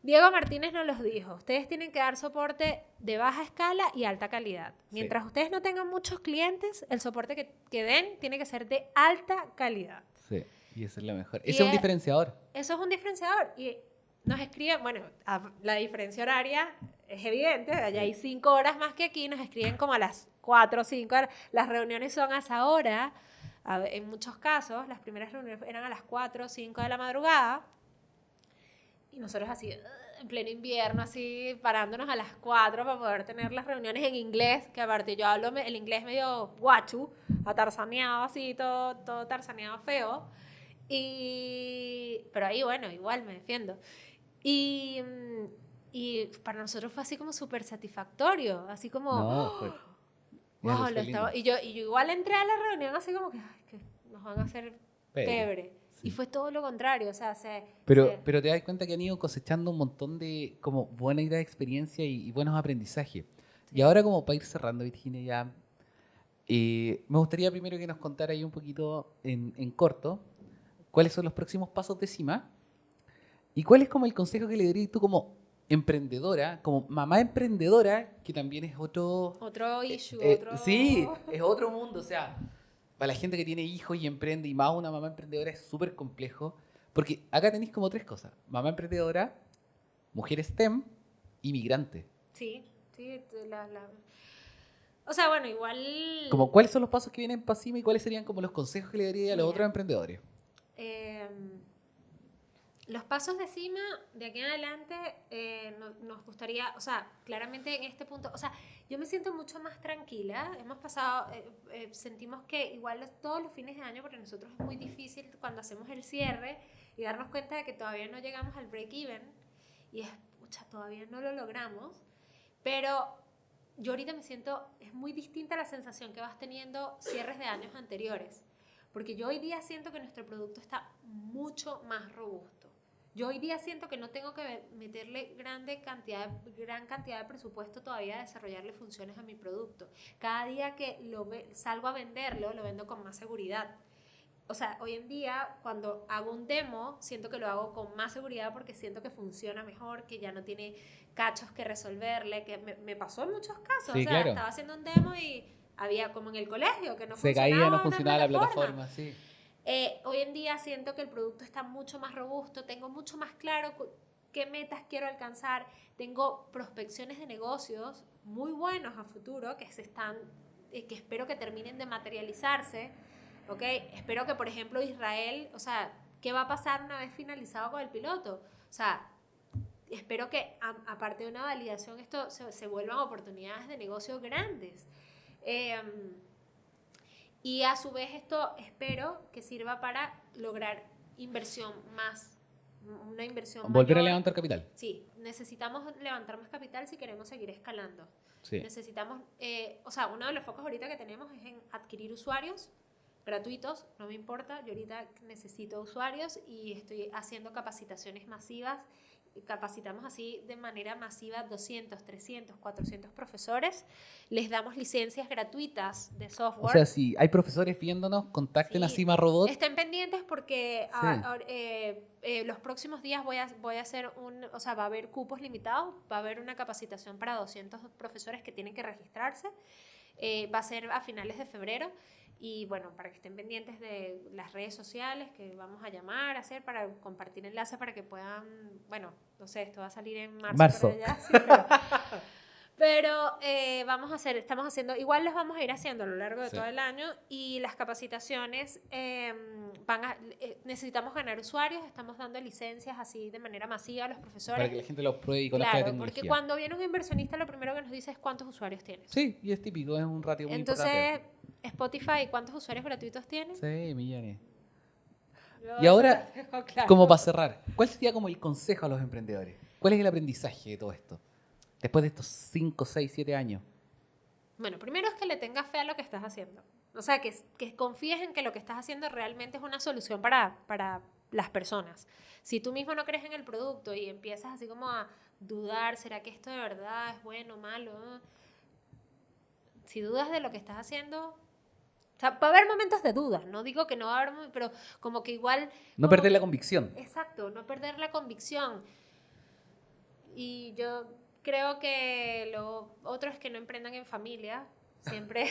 Diego Martínez nos los dijo, ustedes tienen que dar soporte de baja escala y alta calidad. Mientras ustedes no tengan muchos clientes, el soporte que den tiene que ser de alta calidad. Sí, y eso es lo mejor. Eso es un diferenciador. Eso es un diferenciador. Y nos escriben, bueno, la diferencia horaria es evidente, allá hay 5 horas más que aquí, nos escriben como a las 4 o 5 horas. Las reuniones son a esa hora, en muchos casos, las primeras reuniones eran a las 4 o 5 de la madrugada, y nosotros así, en pleno invierno, así, parándonos a las 4 para poder tener las reuniones en inglés, que aparte yo hablo el inglés medio guachu, atarzaneado así, todo tarzaneado feo, pero ahí, bueno, igual me defiendo. Y para nosotros fue así como súper satisfactorio, así como... wow, y yo igual entré a la reunión así como que nos van a hacer pebre. Sí. Y fue todo lo contrario, o sea, pero te das cuenta que han ido cosechando un montón de como buena idea de experiencia y buenos aprendizajes. Sí. Y ahora como para ir cerrando, Virginia, ya Me gustaría primero que nos contara ahí un poquito en corto cuáles son los próximos pasos de Cima y cuál es como el consejo que le darías tú como emprendedora, como mamá emprendedora, que también es otro... Otro issue, Sí, es otro mundo, o sea, para la gente que tiene hijos y emprende, y más una mamá emprendedora es súper complejo, porque acá tenéis como tres cosas: mamá emprendedora, mujer STEM y migrante. Sí, sí, o sea, bueno, Como, igual, ¿cuáles son los pasos que vienen para Cima y cuáles serían como los consejos que le daría a los otros mira, emprendedores? em, los pasos de cima, de aquí en adelante, nos gustaría, o sea, claramente en este punto, o sea, yo me siento mucho más tranquila. Hemos pasado, sentimos que igual todos los fines de año, para nosotros es muy difícil cuando hacemos el cierre y darnos cuenta de que todavía no llegamos al break-even y es, pucha, todavía no lo logramos, pero yo ahorita me siento, es muy distinta la sensación que vas teniendo cierres de años anteriores, porque yo hoy día siento que nuestro producto está mucho más robusto. Yo hoy día siento que no tengo que meterle gran cantidad de presupuesto todavía a desarrollarle funciones a mi producto. Cada día que salgo a venderlo, lo vendo con más seguridad. O sea, hoy en día cuando hago un demo, siento que lo hago con más seguridad porque siento que funciona mejor, que ya no tiene cachos que resolverle, que me pasó en muchos casos. O Sí, sea, claro. estaba haciendo un demo y había como en el colegio que no Se caía, no funcionaba una funcionaba la plataforma. plataforma, sí. Hoy en día siento que el producto está mucho más robusto, tengo mucho más claro qué metas quiero alcanzar, tengo prospecciones de negocios muy buenos a futuro que espero que terminen de materializarse, ¿ok? Espero que, por ejemplo, Israel, o sea, ¿qué va a pasar una vez finalizado con el piloto? O sea, espero que aparte de una validación esto se vuelvan oportunidades de negocio grandes. Eh, y a su vez esto espero que sirva para lograr inversión más, una inversión Volver a mayor. levantar capital. Sí, necesitamos levantar más capital si queremos seguir escalando. Sí. Necesitamos, o sea, uno de los focos ahorita que tenemos es en adquirir usuarios gratuitos, no me importa, yo ahorita necesito usuarios y estoy haciendo capacitaciones masivas. Capacitamos así de manera masiva 200, 300, 400 profesores. Les damos licencias gratuitas de software. O sea, si hay profesores viéndonos, contacten a Sí, Cima Robot. estén pendientes porque Sí. los próximos días voy a hacer o sea, va a haber cupos limitados, va a haber una capacitación para 200 profesores que tienen que registrarse. Va a ser a finales de febrero. Y bueno, para que estén pendientes de las redes sociales que vamos a llamar, a hacer, para compartir enlaces para que puedan, bueno, no sé, esto va a salir en marzo. Marzo. Ya, sí, pero estamos haciendo, igual los vamos a ir haciendo a lo largo de Sí. todo el año y las capacitaciones necesitamos ganar usuarios, estamos dando licencias así de manera masiva a los profesores. Para que la gente lo pruebe y conozca la Claro, tecnología. porque cuando viene un inversionista lo primero que nos dice es cuántos usuarios tienes. Sí, y es típico, es un ratio muy Entonces, importante. Spotify, ¿cuántos usuarios gratuitos tiene? Sí, millones. Yo Y ahora, eso lo tengo claro. como para cerrar, ¿cuál sería como el consejo a los emprendedores? ¿Cuál es el aprendizaje de todo esto? Después de estos 5, 6, 7 años. Bueno, primero es que le tengas fe a lo que estás haciendo. O sea, que confíes en que lo que estás haciendo realmente es una solución para las personas. Si tú mismo no crees en el producto y empiezas así como a dudar, ¿será que esto de verdad es bueno o malo? Si dudas de lo que estás haciendo, o sea, va a haber momentos de duda, no digo que no va a haber, pero como que igual... No como perder la que- convicción. Exacto, no perder la convicción. Y yo creo que lo otro es que no emprendan en familia. Siempre...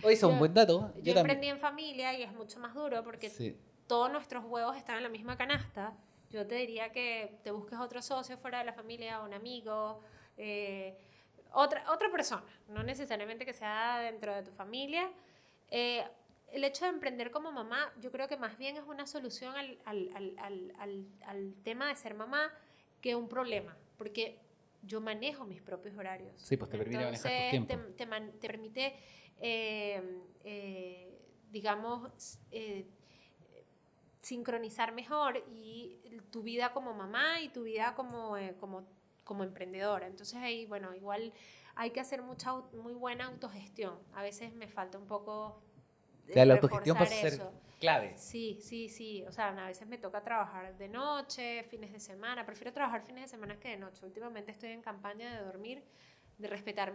Hoy es un buen dato. Yo emprendí en familia y es mucho más duro porque Sí. todos nuestros huevos están en la misma canasta. Yo te diría que te busques otro socio fuera de la familia, un amigo, otra persona, no necesariamente que sea dentro de tu familia. El hecho de emprender como mamá, yo creo que más bien es una solución al tema de ser mamá que un problema, porque yo manejo mis propios horarios. Sí, pues te permite manejar tus tiempos. Te permite, digamos, sincronizar mejor y tu vida como mamá y tu vida como emprendedora. Entonces ahí, bueno, igual hay que hacer muy buena autogestión. A veces me falta un poco O sea, la autogestión reforzar pasa a ser eso. clave. Sí, sí, sí. O sea, a veces me toca trabajar de noche, fines de semana. Prefiero trabajar fines de semana que de noche. Últimamente estoy en campaña de dormir de respetar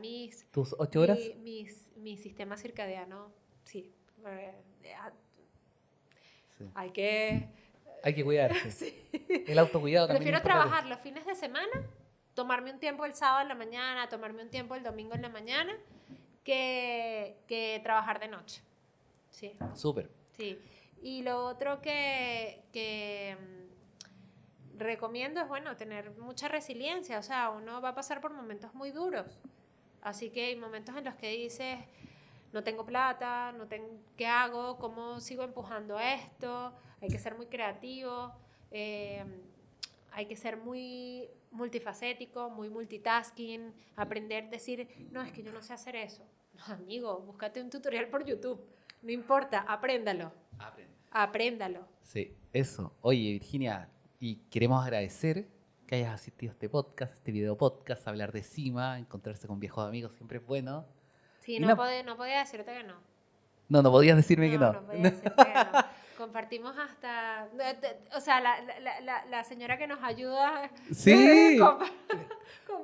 ¿Tus 8 horas? mi sistema circadiano. Sí. Sí. Hay que... Hay que cuidarse. Sí. El autocuidado también Prefiero es importante. trabajar los fines de semana, tomarme un tiempo el sábado en la mañana, tomarme un tiempo el domingo en la mañana, que trabajar de noche. Sí. Súper. Sí. Y lo otro que recomiendo es, bueno, tener mucha resiliencia. O sea, uno va a pasar por momentos muy duros. Así que hay momentos en los que dices, no tengo plata, ¿qué hago? ¿Cómo sigo empujando esto? Hay que ser muy creativo, hay que ser muy multifacético, muy multitasking, aprender a decir, no, es que yo no sé hacer eso. No, amigo, búscate un tutorial por YouTube. No importa, apréndalo. Apréndalo. Sí, eso. Oye, Virginia, y queremos agradecer que hayas asistido a este podcast, este video podcast, hablar de CIMA, encontrarse con viejos amigos, siempre es bueno. Sí, Y no no podía decirte que no. no podías decirme que no. No podía decirte que no. Compartimos hasta... O sea, la señora que nos ayuda... Sí. comparte.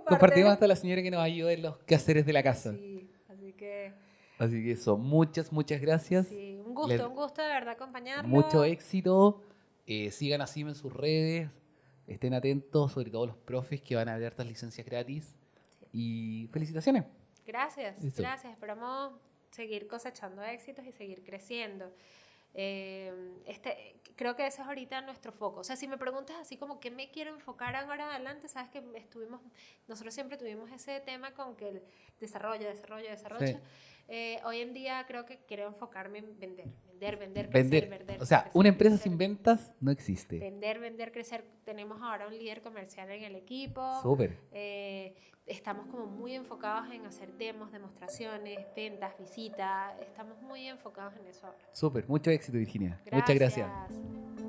Compartimos hasta la señora que nos ayuda en los quehaceres de la casa. Sí, así que eso, muchas gracias. sí, un gusto de verdad acompañarlo. Mucho éxito. Sigan a CIMA en sus redes. Estén atentos, sobre todo los profes que van a abrir estas licencias gratis. Sí. Y felicitaciones. Gracias, Eso. gracias. Esperamos seguir cosechando éxitos y seguir creciendo. Creo que ese es ahorita nuestro foco. O sea, si me preguntas así como qué me quiero enfocar ahora adelante, sabes que nosotros siempre tuvimos ese tema con que el desarrollo. Sí. Hoy en día creo que quiero enfocarme en vender, Vender. crecer, O sea, crecer, una empresa crecer. sin ventas no existe. Vender, crecer. Tenemos ahora un líder comercial en el equipo. Súper. Estamos como muy enfocados en hacer demostraciones, ventas, visitas. Estamos muy enfocados en eso ahora. Súper. Mucho éxito, Virginia. Muchas gracias. Gracias.